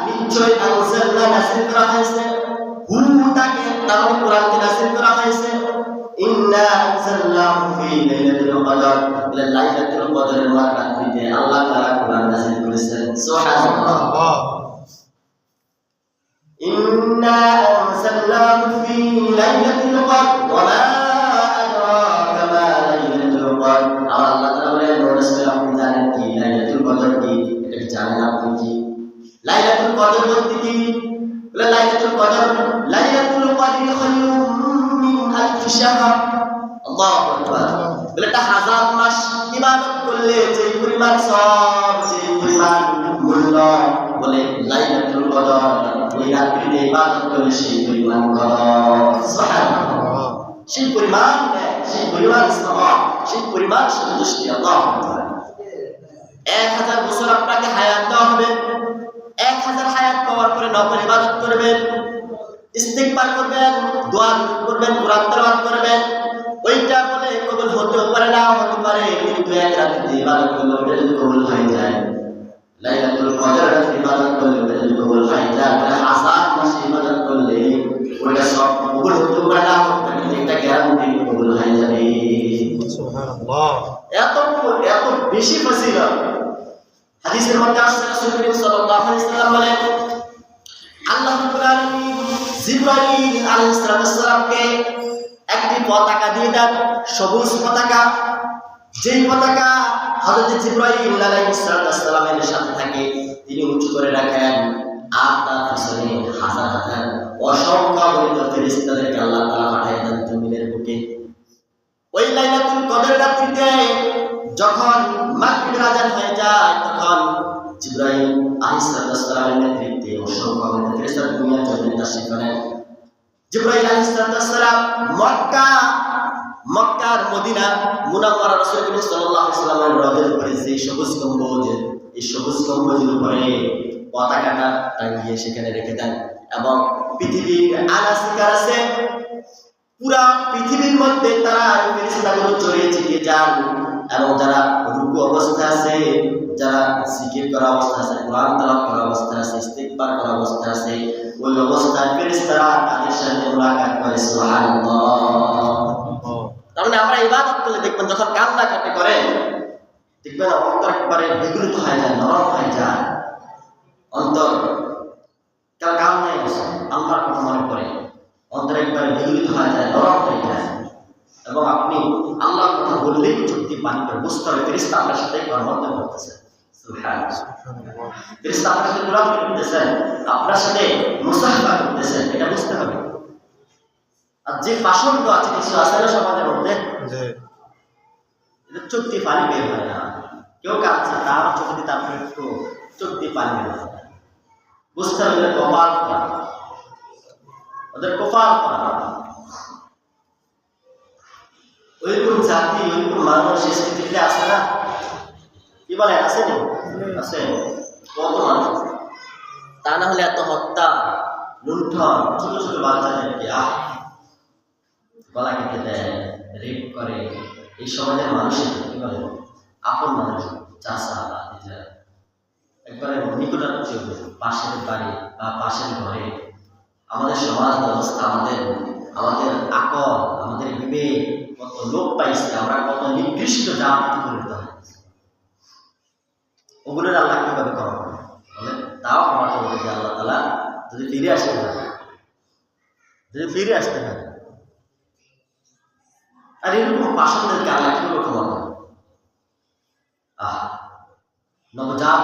নিশ্চয় আনজালনা নাযিল করা হয়েছে, তাকে তার কোরআনকে নাযিল করা হয়েছে। ইন্না আনজালনাহু ফি লাইলাতিল কদর, লাইলাতুল কদরের রাত্রিতে আল্লাহ তাআলা কোরআন নাযিল করেছেন। সুবহানাল্লাহ। ইন্না আনজালনাহু ফি লাইলাতিল কদর ওয়া মা আদরাকা মা লাইলাতুল কদর। আল্লাহ তাআলা বলেন, রাসূল আপনি জানেন কি লাইলাতুল কদর কি? এটা কি জানেন আপনি কি? লাইলাতুল কদর বলতে কি? লাইলাতুল কদর, লাইলাতুল কদরি খায়রুম মিন আলফি শাহর। আল্লাহু আকবার। বলে এটা 1000 মাস ইবাদত করলে যে পরিমাণ সওয়াব, যে পরিমাণ মূল্য, বলে লাইলাতুল কদর ওই রাত্রিতে ইবাদত করলে সেই পরিমাণ কদর। সুবহানাল্লাহ। সেই পরিমাণ, সেই পরিমাণ সওয়াব, সেই পরিমাণ সন্তুষ্টি। আল্লাহু আকবার। 1000 বছর আপনাকে হায়াত দেওয়া হবে, 1000 হায়াত পাওয়ার পরে নফল ইবাদত করবেন, ইস্তিগফার করবেন, দোয়া করবেন, কোরআন তেলাওয়াত করবেন, ওইটা বলে কবুল হতেও পারে না হতে পারে, কিন্তু এক রাতে ইবাদত করলে ওটা যদি কবুল হয়ে যায়, লাইলাতুল কদর রাতে ইবাদত করলে ওটা যদি কবুল হয়ে যায়, 1000 মাস ইবাদত করলে ওটা সব কবুল হতেও পারে না হতে পারে, কিন্তু এটা গ্যারান্টি কবুল হয়ে যাবে। সুবহানাল্লাহ। এত বেশি ফজিলত হাদিসের মধ্যে আসছে। রাসূল করিম সাল্লাল্লাহু আলাইহি ওয়াসাল্লাম বলেন, আল্লাহ রাব্বুল আলামিন জিবরাইল আলাইহিস সালামকে একটি পতাকা দিয়ে দেন, সবুজ পতাকা, যেই পতাকা হযরত জিবরাইল আলাইহিস সালামের সাথে থাকে, তিনি উঁচু করে রাখেন, আর তার পিছনে হাজার হাজার অসংখ্য অগণিত ফেরেশতাদেরকে আল্লাহ তাআলা পাঠিয়ে দেন জমিনের বুকে। ওই লাইলাতুল কদর রাত্রিতে যখন মাগরিবের আযান হয়ে যায়, তখন জিবরাইল আলাইহিস সালামের নেতৃত্বে অসংখ্য ফেরেশতা দুনিয়ার জমিনে তাশরীফ আনেন। জিবরাইল আলাইহিস সালাম মক্কার মদিনা মুনাওয়ারা রাসূল করিম সাল্লাল্লাহু আলাইহি ওয়াসাল্লামের রওজার উপরে যে সবুজ গম্বুজ, এই সবুজ গম্বুজের উপরে পতাকাটা টাঙিয়ে সেখানে রেখে দেন, এবং পৃথিবীর আনাসিকার আছে, পুরা পৃথিবীর মধ্যে তারা ফেরেশতাগুলো ছড়িয়ে ছিটিয়ে যান, এবং যারা রুকু অবস্থায় আছে, যারা জিকির করা অবস্থা আছে, কোরআন তেলাওয়াত করা অবস্থা আছে, ইস্তিগফার করা অবস্থা আছে, ওই অবস্থায় ফেরেশতারা তাদের সাথে মুলাকাত করে। সুবহানাল্লাহ। তার মানে আমরা ইবাদত করলে দেখবেন যখন কান্নাকাটি করে দেখবেন অন্তর একবারে বিগলিত হয়ে যায়, নরম হয়ে যায় অন্তর। কারণ নাই বসে আল্লাহর কথা মনে পড়ে, অন্তর একবারে বিগলিত হয়ে যায়, নরম হয়ে যায়। এবং আপনি আল্লাহর কথা বললেই চুক্তি পানি করে বুঝতে হবে ফেরেশতা আপনার সাথে কর্মরত করতেছে। সুবহানাল্লাহ। ফেরেশতা আপনার সাথে মুলাকাত করতেছেন, আপনার সাথে মুসাফা করতেছেন, এটা বুঝতে হবে। আর যে পাষণ্ড আছে কিছু আছে না সমাজের মধ্যে, চোখ দিয়ে পানি বের হয় না, কেউ কাঁদছে তার চোখ দিয়ে তারপরে একটু চোখ দিয়ে পানি বের হয়, বুঝতে হবে কপাল করা, ওদের কপাল করা। ওইরকম জাতি ওইরকম মানুষ পৃথিবীতে আছে না? কি বলে আছে না? আছে কত মানুষ। তা না হলে এত হত্যা লুণ্ঠন, ছোট ছোট বাচ্চাদেরকে গলা কেটে দেয়, রেপ করে। এই সমাজের মানুষের কি বলে আপন মানুষ, চাষা একবারে নিকটাত্মীয়, পাশের বাড়ি বা পাশের ঘরে। আমাদের সমাজ ব্যবস্থা, আমাদের আকল, আমাদের বিবেক কত লোক পাইছে, আমরা কত নিকৃষ্ট জাতি পরিণত হয়েছে। ওগুলোর আল্লাহ কিভাবে ক্ষমা করে বলে? তাও ক্ষমা করবে যে আল্লাহ তাআলা যদি ফিরে আসতে পারে, যদি ফিরে আসতে পারে। আর এরকম পাষণ্ডদেরকে আল্লাহ কিভাবে ক্ষমা করে? নবজাত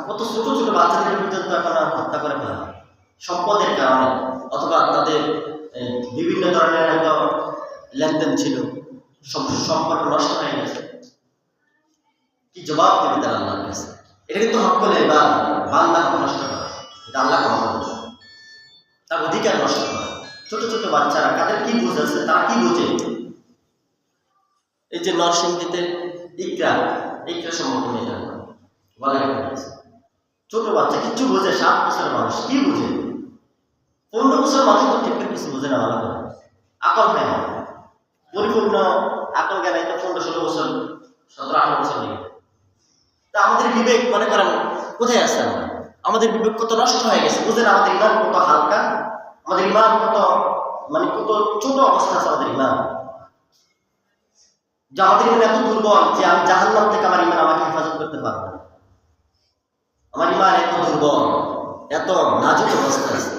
কত ছোট ছোট বাচ্চাদের পর্যন্ত এখন হত্যা করে ফেলা হয় সম্পদের কারণে, অথবা তাদের বিভিন্ন ধরনের হয়তো লেনদেন ছিল, সম্পর্ক নষ্ট হয়ে গেছে। কি জবাব দেবে তারা আল্লাহর কাছে? এটা কিন্তু হক করে বা বান্দাকে নষ্ট করা, এটা আল্লাহ ক্ষমা করবে, তার অধিকার নষ্ট করা। ছোট ছোট বাচ্চারা কাদের কি বুঝেছে, তারা কি বোঝে? এই যে নরসিংদীতে ইকরা সম্পর্কে মেয়েটা বলা হয়েছে, ছোট বাচ্চা কিচ্ছু বোঝে, 7 বছরের মানুষ কি বুঝে? 15 বছরের মানুষ তো ঠিক কিছু বোঝে না, ভালো করে আকল হয় না, পরিপূর্ণ আকল জ্ঞান এই তো 15-16 বছর, 17-18 বছর নেই। তা আমাদের বিবেক মনে করেন কোথায় আছে? আমাদের বিবেক কত নষ্ট হয়ে গেছে, বুঝেন? আমাদের ইমান কত হালকা, আমাদের ইমান কত কত ছোট অবস্থা আছে আমাদের ইমান, যে আমাদের ইমান এত দুর্বল যে আমি জাহান্নাম থেকে আমার ইমান আমাকে হেফাজত করতে পারবো না। আমার ইমান এত দুর্বল, এত নাজুক অবস্থা আছে।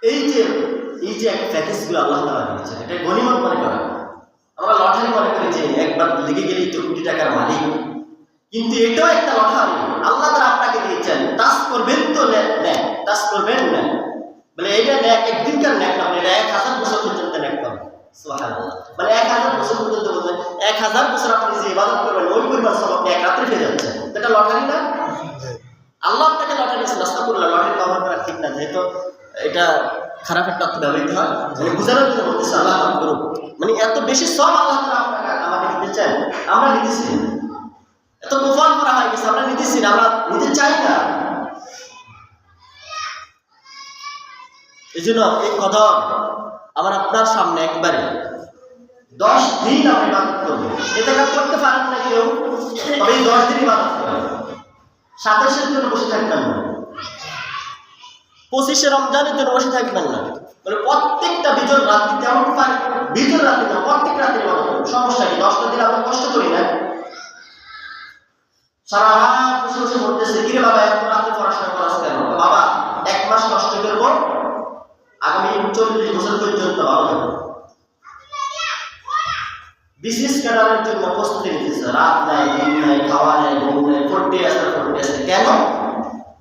এই যে এক প্যাকেজগুলো আল্লাহ তাআলা দিয়েছেন, এটা গনিমত মনে করা। আমরা লটারি মনে করি যে একবার লেগে গেলেই তো কোটি টাকার মালিক, কিন্তু এটাও একটা লটারি। আল্লাহ তাআলা আপনাকে দিয়েছেন, টাচ করবেন তো নেক, টাচ করবেন না বলে এটা নেক, একদিনকার নেক না, এটা 1000 বছর পর্যন্ত নেক পাবেন। সুবহানাল্লাহ। মানে 1000 বছর পর্যন্ত বলবেন, 1000 বছর আপনি যে ইবাদত করবেন ওই পরিমাণ সব আপনি এক রাত্রে পেয়ে যাচ্ছেন। এটা লটারি না? আল্লাহ আপনাকে লটারি দিয়েছেন। আস্তাগফিরুল্লাহ, লটারি ব্যবহার করা ঠিক না, যেহেতু এটা খারাপ একটা অর্থ ব্যবহৃত হয়, বুঝানোর জন্য বলতেছে আল্লাহ করুক। মানে এত বেশি সব আল্লাহ তাআলা আপনাকে আমাকে দিতে চান, আমরা নিতেছি। এত গোপন করা হয়ে গেছে, আমরা নিতেছি না, আমরা নিতে চাই না। এই জন্য এই কদম আমার আপনার সামনে একবারে 10 দিন আমরা ইবাদত করবো। এটা করতে পারেন না কেউ, তবে এই 10 দিন ইবাদত করবেন। 27-এর জন্য বসে থাকবেন না, 25শে রমজানের জন্য বসে থাকবেন না। মানে প্রত্যেকটা বিজয় রাত্রিতে, এমন বিজয় রাত্রি না, প্রত্যেক রাত্রি ইবাদত করবেন। সমস্যা কি? 10টা দিন আমরা কষ্ট করি না? সারা রাত বসে বসে পড়তেছে, কিরে বাবা এত রাতে পড়াশোনা করাস কেন? বাবা 1 মাস কষ্ট করবো, আগামী 40 বছর পর্যন্ত বাবা বিশেষ ক্যাডারের জন্য প্রস্তুতি নিতেছে। রাত নাই, দিন নাই, খাওয়া নাই, ঘুম নাই, পড়তে আসতে। কেন?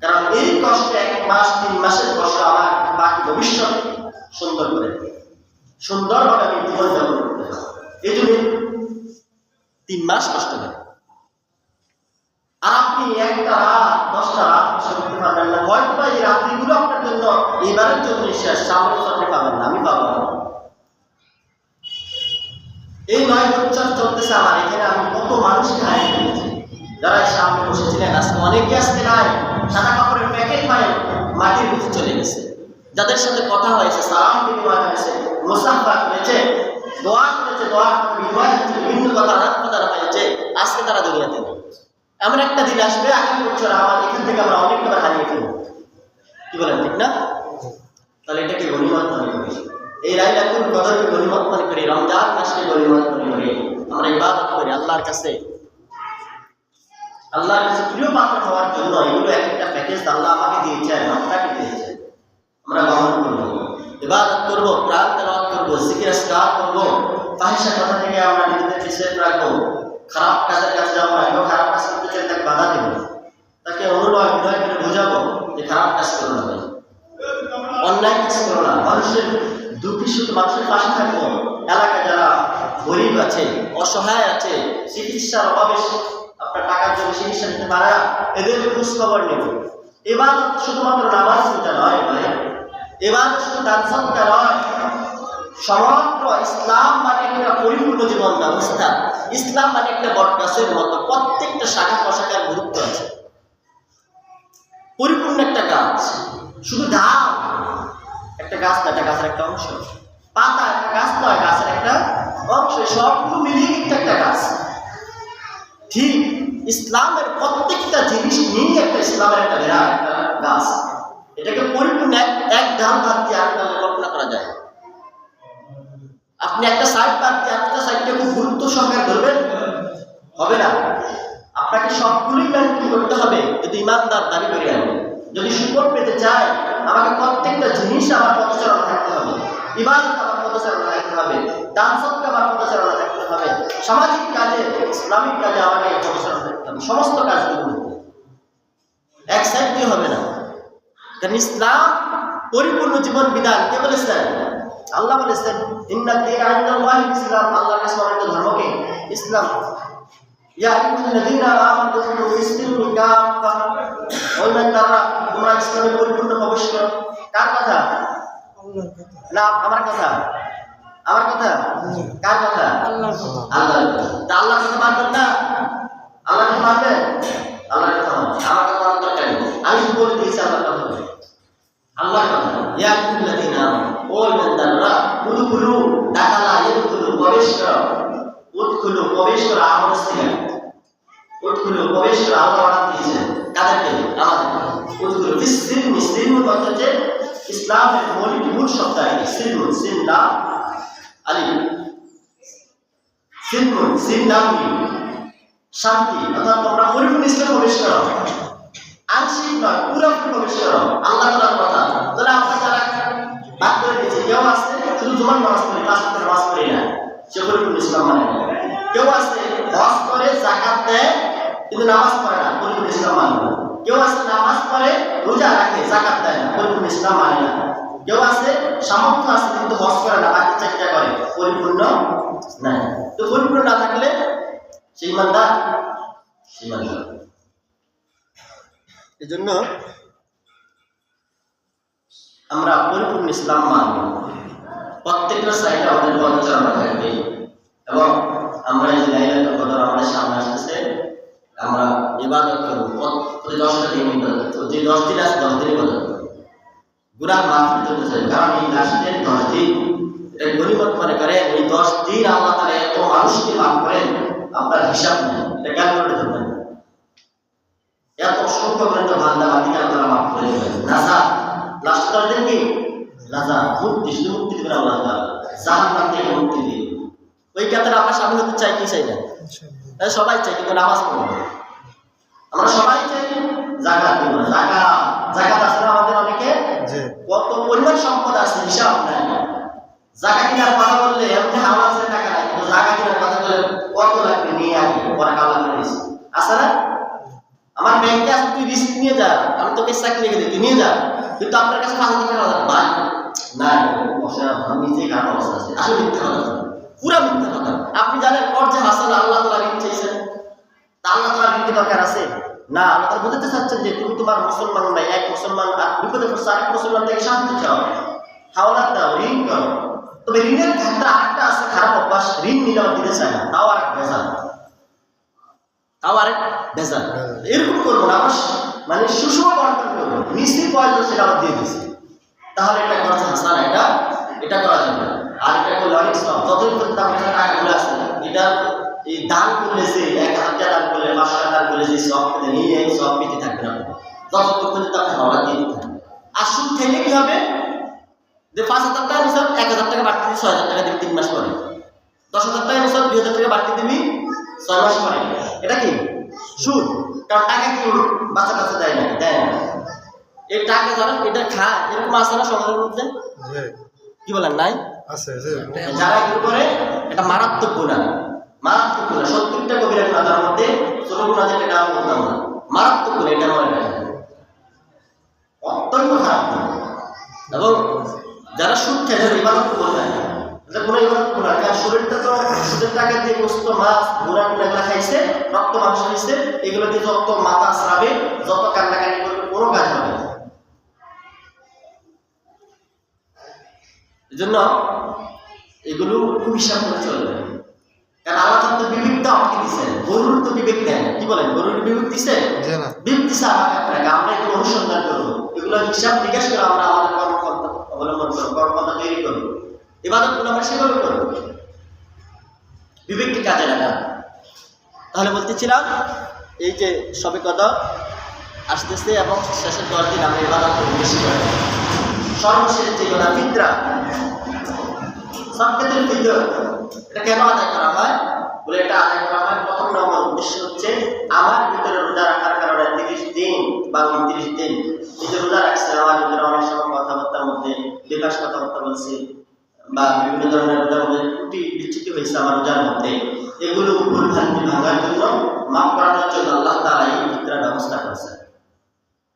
কারণ এই কষ্ট 1 মাস 3 মাসের কষ্ট আমার বাকি ভবিষ্যৎ সুন্দর করে, সুন্দরভাবে আমি জীবন যাপন করতে হবে। এই জন্য 3 মাস কষ্ট করে। আর আপনি একটা রাত, 10টা রাত কষ্ট করতে পারবেন না। হয়তো বা এই রাত্রিগুলো আপনার জন্য এবারের জন্য শেষ, সামনে আপনি পাবেন না, আমি পাবো না। এই 9 বছর চলতেছে আমার এখানে, আমি কত মানুষকে হারিয়ে ফেলেছি। যারা সামনে বসেছিলেন আজকে অনেকে আসতে নাই, সাদা কাপড়ের প্যাকেট পায় মাটির নিচে চলে গেছে। যাদের সাথে কথা হয়েছে, সালাম বিনিময় হয়েছে, মুসাফা করেছে, দোয়া করেছে, দোয়া বিনিময় হয়েছে, বিভিন্ন কথা আদান-প্রদান হয়েছে, আজকে তারা দুনিয়াতে নেই। এমন একটা দিন আসবে আগামী বছর আমার এখান থেকে আমরা অনেক টাকা হারিয়ে ফেলবো। কি বলেন, ঠিক না? তাহলে এটাকে গনিমত মনে করি, এই লাইলাতুল কদরকে গনিমত মনে করি, রমজান মাসকে গনিমত মনে করি, আমরা ইবাদত করি আল্লাহর কাছে। আল্লাহর কাছে প্রিয় পাত্র হওয়ার জন্য এগুলো এক একটা প্যাকেজ আল্লাহ আমাকে দিয়েছেন, আপনাকে দিয়েছেন। আমরা গ্রহণ করবো, ইবাদত করবো, কোরআন তেলাওয়াত করবো, জিকির আজকার করবো, ফাহিশা কথা থেকে আমরা নিজেদেরকে সেফ রাখবো, খারাপ কাজের কাছে যাবো না। কেউ খারাপ কাজ করতে চাই তাকে বাধা দেবো, তাকে অনুনয় বিনয় করে বোঝাবো যে খারাপ কাজ করো না, ভাই অন্যায় কাজ করো না, মানুষের দুঃখী সুখ মানুষের পাশে থাকবো। এলাকায় যারা গরিব আছে, অসহায় আছে, চিকিৎসার অভাবে আপনার টাকার জন্য চিকিৎসা নিতে পারে না, এদের খোঁজ খবর নেব। এবার শুধুমাত্র নামাজ পূজা নয় ভাই, এবার শুধু দান সদকা নয়, সমগ্র ইসলাম মানে একটা পরিপূর্ণ জীবন ব্যবস্থা। ইসলাম মানে একটা বটগাছের মতো, প্রত্যেকটা শাখা প্রশাখার গুরুত্ব আছে। পরিপূর্ণ একটা গাছ, শুধু ডাল একটা গাছ না, একটা গাছের একটা অংশ, পাতা একটা গাছ নয়, গাছের একটা অংশ, সবগুলো মিলিয়ে কিন্তু একটা গাছ। ঠিক ইসলামের প্রত্যেকটা জিনিস নিয়ে একটা ইসলামের একটা বিরাট একটা গাছ। এটাকে পরিপূর্ণ এক ধান বাদ দিয়ে আরেকটা কল্পনা করা যায়। আপনি একটা সাইড বাদ দিয়ে একটা সাইডকে খুব গুরুত্ব সহকারে ধরবেন, হবে না। আপনাকে সবগুলোই মেনটেন করতে হবে যদি ইমানদার দাবি করে আনবে। যদি সুফল পেতে চাই, আমাকে প্রত্যেকটা জিনিস আমার পদচারণা থাকতে হবে, ইবাদত আমার পদচারণা থাকতে হবে, দান সদকা আমার পদচারণা থাকতে হবে, সামাজিক কাজে ইসলামিক কাজে আমাকে পদচারণা থাকতে হবে, সমস্ত কাজগুলো এক সাইড দিয়ে হবে না। কারণ ইসলাম পরিপূর্ণ জীবন বিধান। কে বলেছেন? আল্লাহ বলেছেন, ইন্না দীনা ইনদাল্লাহি ইসলাম, আল্লাহর কাছে মনোনীত ধর্মকে ইসলাম। ইয়া আইয়ুহাল্লাযীনা আমানু দুখুলু ফিস-সিলমি কাফা, ও ইমানদাররা তোমরা ইসলামে পরিপূর্ণ প্রবেশ করো। কার কথা? না আমার কথা, আমার কথা, কার কথা? আল্লাহর কথা। আল্লাহর কথা। তা আল্লাহর কথা মানবেন না? আল্লাহর কথা মানবেন? আল্লাহর কথা মানবেন, আমার কথা মানার দরকার নেই। আমি বলে দিয়েছি আল্লাহর কথা বলে, আল্লাহর কথা। ইয়া আইয়ুহাল্লাযীনা, ও ইমানদাররা, উদখুলু দাখালা ইয়াদখুলু, প্রবেশ করো, উদখুলু প্রবেশ করো, আমল সিগা, উদখুলু প্রবেশ করো, আল্লাহ অর্ডার দিয়েছেন কাদেরকে? আমাদের। উদখুলু ফিস-সিলমি, সিলম অর্থ হচ্ছে ইসলামের মূল শব্দ, সিলম, সিন লাম আলিফ, সিলম সিন লাম মিম, শান্তি। অর্থাৎ তোমরা পরিপূর্ণ ইসলামে প্রবেশ করো, আংশিক নয়, পুরোপুরি প্রবেশ করো। আল্লাহ তাআলার কথা। তাহলে আমরা যারা বাদ করে দিয়েছি, কেউ আছে শুধু জুমার নামাজ পড়ে, পাঁচ ওয়াক্ত নামাজ পড়ে না, সে পরিপূর্ণ ইসলাম মানে না। কেউ আছে হজ করে, যাকাত দেয়, কিন্তু নামাজ পড়ে না, পরিপূর্ণ ইসলাম মানে না। কেউ আছে নামাজ পড়ে, রোজা রাখে, যাকাত দেয় না, পরিপূর্ণ ইসলাম মানে না। কেউ আছে সামর্থ্য আছে কিন্তু হজ করে না, বাকি চাকরিটা করে, পরিপূর্ণ না। তো পরিপূর্ণ না থাকলে সেই ইমানদার, সেই ইমানদার। এই জন্য আমরা পরিপূর্ণ ইসলাম মানব, প্রত্যেকটা সাইডে আমাদের পদচারণা থাকবে। এবং আমরা এই যে লাইলাতুল কদর আমাদের সামনে আসতেছে, আমরা ইবাদত করব প্রতি 10টা দিন ইবাদত করব। যে 10 দিন আছে 10 দিনই ইবাদত করব, গুনাহ মাফ করতে চাই। কারণ এই লাস্টের 10 দিন এটা গনিমত মনে করে। এই 10 দিন আল্লাহ তাআলা এত মানুষকে মাফ করেন, আপনার হিসাব নেই, এটা ক্যালকুলেট করবেন। এত অসংখ্য পর্যন্ত বান্দা বান্দিকে আল্লাহ মাফ করে দেবেন। নাজাত লাস্ট 10 দিন কি নাজাত, মুক্তি, শুধু মুক্তি দেবেন আল্লাহ তাআলা, জাহান্নাম থেকে মুক্তি দিবেন। ওই ক্ষেত্রে আমরা সামিল হতে চাই কি চাই না? সবাই চাই, কিন্তু নামাজ পড়ব না। আমরা সবাই চাই যাকাত দেব, যাকাত আছে না আমাদের অনেকে, কত পরিমাণ সম্পদ আছে হিসাব নাই। যাকাত কেনার কথা বললে এমনি হাওয়া আছে টাকা নাই, কিন্তু যাকাত কেনার কথা বলে কত লাগবে নিয়ে আসি, পরে কালা করে দিয়েছি, আছে না? আমার ব্যাংকে আছে, তুই রিস্ক নিয়ে যা, আমি তোকে চাকরি রেখে দিই, তুই নিয়ে যা, কিন্তু আপনার কাছে 5,000 টাকা ভাই না, আমি নিজেই খারাপ অবস্থা আছে। আসলে মিথ্যা কথা, পুরা মিথ্যা কথা। আপনি জানেন কর্জে হাসান আল্লাহ তাআলা ঋণ চাইছেন, তা আল্লাহ তাআলা ঋণ কি দরকার আছে? না, আল্লাহ তাআলা বলতে চাচ্ছেন যে তুমি তোমার মুসলমান নাই, এক মুসলমান আর বিপদে পড়ছে, আরেক মুসলমান থেকে শান্তি চাও, হাওলাত দাও, ঋণ করো। তবে ঋণের ক্ষেত্রে আরেকটা আছে খারাপ অভ্যাস, ঋণ নিলে দিতে চায় না, তাও আরেক ভেজাল, তাও আরেক ভেজাল। এরকম করবো না, আমরা মানে সুষম বন্টন করবো, মিষ্টি পয়সা সেটা আবার দিয়ে দিচ্ছি, তাহলে এটা করা হাসান, এটা করা যাবে। আর এটা করলে অনেক সব, যতই করতে আপনার কাছে টাকাগুলো আছে এটা এই দান করলে যে 1000 টাকা দান করলে 500 টাকা দান করলে যে সব পেতে নিয়ে এই সব পেতে থাকবে না, যতটুকু পর্যন্ত আপনি হাওলা দিয়ে দিতে থাকবেন। আর সুদ খাইলে কি হবে, যে 5000 টাকা নিছাব 1000 টাকা বাড়তি দিবি 6000 টাকা দিবি 3 মাস পরে, 10000 টাকা নিছাব 2000 টাকা বাড়তি দিবি 6 মাস পরে। এটা কি সুদ? কারণ টাকা কি বাচ্চা কাচ্চা দেয় না, দেয় না। এই টাকা যারা এটা খায় এরকম আছে না সমাজের মধ্যে, কি বলেন নাই? আছে যারা এগুলো করে এটা মারাত্মক গুনাহ, মারাত্মক গুনাহ। 70টা কবিরা গুনাহ, তার মধ্যে ছোট গুনাহ যেটা নাম বললাম না, মারাত্মক গুনাহ, এটা মনে রাখবেন, অত্যন্ত খারাপ গুনাহ। এবং যারা সুদ খায় যারা ইবাদত করে না, এটা কোনো ইবাদত করে না, কারণ শরীরটা তো সুদের টাকা দিয়ে গোস্ত মাছ গুনাহ গুনাহ খাইছে, রক্ত মাংস খাইছে, এগুলো দিয়ে যত মাথা আসরাবে, যত কান্নাকাটি করবে, কোনো কাজ হবে না। এই জন্য এগুলো খুব হিসাব করে চলবে, কারণ আল্লাহ তো বিবেকটা আমাকে দিচ্ছেন, গরুর তো বিবেক দেন। কি বলেন, গরুর বিবেক দিচ্ছে? বিবেক দিচ্ছে আমাকে আপনাকে, আমরা এগুলো অনুসন্ধান করবো, এগুলো হিসাব নিকাশ করে আমরা আমাদের কর্মকর্তা অবলম্বন করবো, কর্মকর্তা তৈরি করবো, ইবাদতগুলো আমরা সেভাবে করবো, বিবেককে কাজে লাগা। তাহলে বলতেছিলাম এই যে সবে কদর আসতেছে এবং শেষের 10 দিন আমরা ইবাদত করবো বেশি করে। সর্বশেষ যে কথা ফিতরা, সাকাতুল ফিতর, এটা কেন আদায় করা হয়? বলে এটা আদায় করা হয় প্রথম নম্বর উদ্দেশ্য হচ্ছে আমার ভিতরে রোজা রাখার কারণে 30 দিন বা 29 দিন এই যে রোজা রাখছে, আমার ভিতরে অনেক সময় কথাবার্তার মধ্যে বেকাশ কথাবার্তা বলছি বা বিভিন্ন ধরনের রোজার মধ্যে ত্রুটি বিচ্যুতি হয়েছে আমার রোজার মধ্যে, এগুলো ভুল ভ্রান্তি ভাঙার জন্য, মাফ করানোর জন্য আল্লাহ তাআলা এই ফিতরার ব্যবস্থা করেছেন।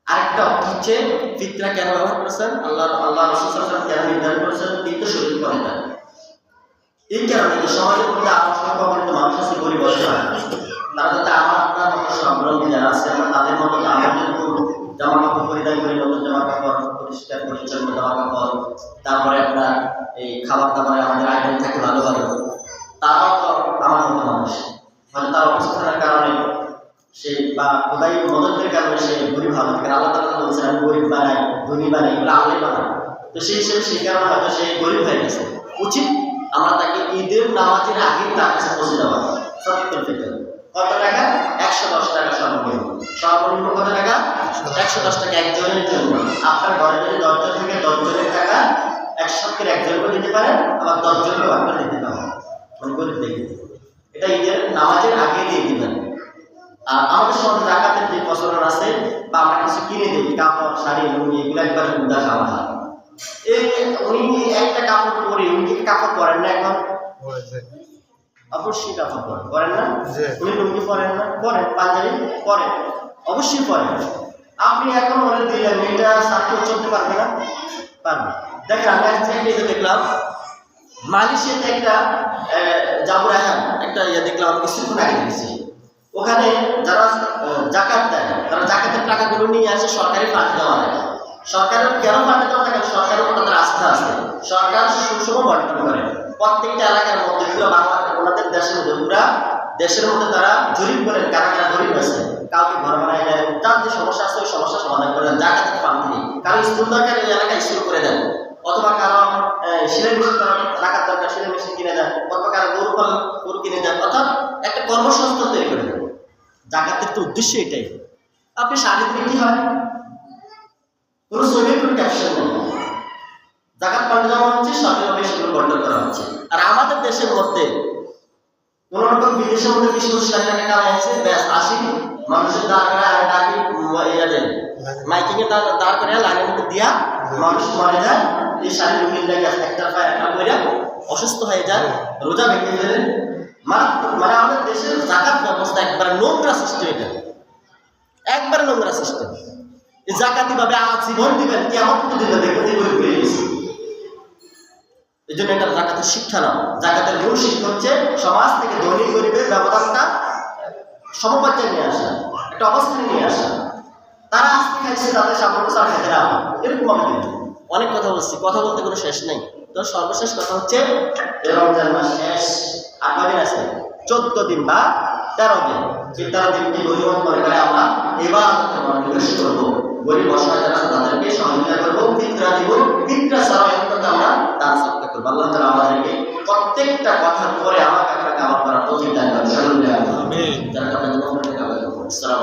আরেকটা অর্থ হচ্ছে ফিতরা কেন ব্যবহার করেছেন, আল্লাহ রাসূল সাল্লাল্লাহু আলাইহি ওয়াসাল্লাম কেন নির্ধারণ করেছেন, কিন্তু শরীর করে না। এই কারণে যে সমাজের মধ্যে অসংখ্য মানুষ আছে গরিব অসহায়, তারা যাতে আমার আপনার মতো সম্ভ্রমী যারা আছে আমরা তাদের মতো আমাদের জামা কাপড় পরিধান করি, নতুন জামা কাপড়, পরিষ্কার পরিচ্ছন্ন জামা কাপড়, তারপরে আপনার এই খাবার দাবারে আমাদের আইটেম থাকে ভালো ভালো, তারাও তো আমার মতো মানুষ, মানে তার অবস্থানের কারণে সে বা খোদাই মদতের কারণে সে গরিব হবে, কারণ আল্লাহ তাআলা বলছেন আমি গরিব বানাই ধনী বানাই, এগুলো আল্লাহ বানাই, তো সেই হিসেবে সেই কারণে হয়তো সে গরিব হয়ে গেছে। উচিত আমরা তাকে ঈদের নামাজের আগে তার কাছে পৌঁছে দেওয়া। সাকাতুল ফিতর কত টাকা? 110 টাকা সর্বনিম্ন। সর্বনিম্ন কত টাকা? 110 টাকা একজনের জন্য। আপনার ঘরে যদি 10 জন থেকে 10 জনের টাকা 100 একজন করে দিতে পারেন, আবার 10 জনকে ভাগ করে দিতে পারেন, মানে গরিব দেখে এটা ঈদের নামাজের আগে দিয়ে দিবেন। আর আমাদের সমাজে জাকাতের যে প্রচলন আছে বা আমরা কিছু কিনে দিই, কাপড় শাড়ি লুঙ্গি, এগুলো একবার মুদ্রা খাওয়া হয়। এই উনি একটা কাপড় পরে, উনি কি কাপড় পরেন না? এখন অবশ্যই কাপড় পরেন না, উনি লুঙ্গি পরেন না? পরেন, পাঞ্জাবি পরেন, অবশ্যই পরেন। আপনি এখন ওরা দিলেন, এটা সাথে চলতে পারবে না? পারবে। দেখেন আমি আজকে দেখলাম মালয়েশিয়াতে একটা জাবরাহান একটা দেখলাম, আমি কিছুক্ষণ আগে দেখেছি। ওখানে যারা জাকাত দেয় তারা জাকাতের টাকাগুলো নিয়ে আসে সরকারি ফান্ডে জমা দেয়। সরকারের কেন ফান্ডে জমা দেয়? সরকারের উপর তাদের আস্থা আছে, সরকার সুষম বন্টন করে প্রত্যেকটা এলাকার মধ্যে, পুরো বাংলা ওনাদের দেশের মধ্যে, পুরা দেশের মধ্যে তারা জরিপ করেন কারা কারা গরিব আছে, কাউকে ঘর বানায় দেন, তার যে সমস্যা আছে ওই সমস্যা সমাধান করে দেন জাকাতের ফান্ড থেকে। কারো স্কুল দরকার ওই এলাকায় স্কুল করে দেন, অথবা কারো সেলাই মেশিন রাখার দরকার সেলাই মেশিন কিনে দেন, অথবা কারো গরু কিনে দেন, অর্থাৎ একটা কর্মসংস্থান তৈরি করে দেন। জাকাতের তো উদ্দেশ্য এটাই। আপনি শাড়ি দিলে কি হয়? কোনো ছবির কোনো ক্যাপশন নেই, জাকাত ফান্ড জমা হচ্ছে, সরকারিভাবে সেগুলো বন্টন করা হচ্ছে। আর আমাদের দেশের মধ্যে কোন রকম বিদেশের মধ্যে 20-25 লাখ টাকা কামাই আছে, ব্যাস আসি মানুষের দাঁড় করে আমি ডাকি মাইকিং এ দাঁড় করে লাইনের মধ্যে দিয়া মানুষ মারা যায়, এই শাড়ি লুকিয়ে লাগে একটা পায় একটা করে অসুস্থ হয়ে যায়, রোজা ভেঙে ফেলে। মানে আমাদের দেশের জাকাত ব্যবস্থা একবারে নোংরা সিস্টেম, এটা একবারে নোংরা সিস্টেম। এই জাকাতি ভাবে আজীবন দিবেন, কেমন করে দিবেন দেখবেন যে গরিব হয়ে গেছে। এই জন্য এটা জাকাতের শিক্ষা না, জাকাতের মূল শিক্ষা হচ্ছে সমাজ থেকে ধনী গরিবের ব্যবধানটা সমপর্যায়ে নিয়ে আসা, একটা অবস্থানে নিয়ে আসা। তারা আজকে খাইছে তাদের সামর্থ্য আর খেতে না, এরকম ভাবে দিন। অনেক কথা বলছি, কথা বলতে কোনো শেষ নেই। তো সর্বশেষ কথা হচ্ছে রমজান মাস শেষ আর কদিন আছে? 14 দিন বা 13 দিন। যে 13 দিনকে গরিব মনে করে আমরা এবার মনোনিবেশ করবো, গরিব অসহায় যারা তাদেরকে সহযোগিতা করবো, ফিতরা দিব, ফিতরা ছাড়া আমরা দান সদকা করবো। আল্লাহ তাআলা আমাদেরকে প্রত্যেকটা কথার পরে আমাকে আপনাকে আমার করার তৌফিক দান করুন। আমিন। যারা আপনাদের মনে রাখবেন। আসসালামু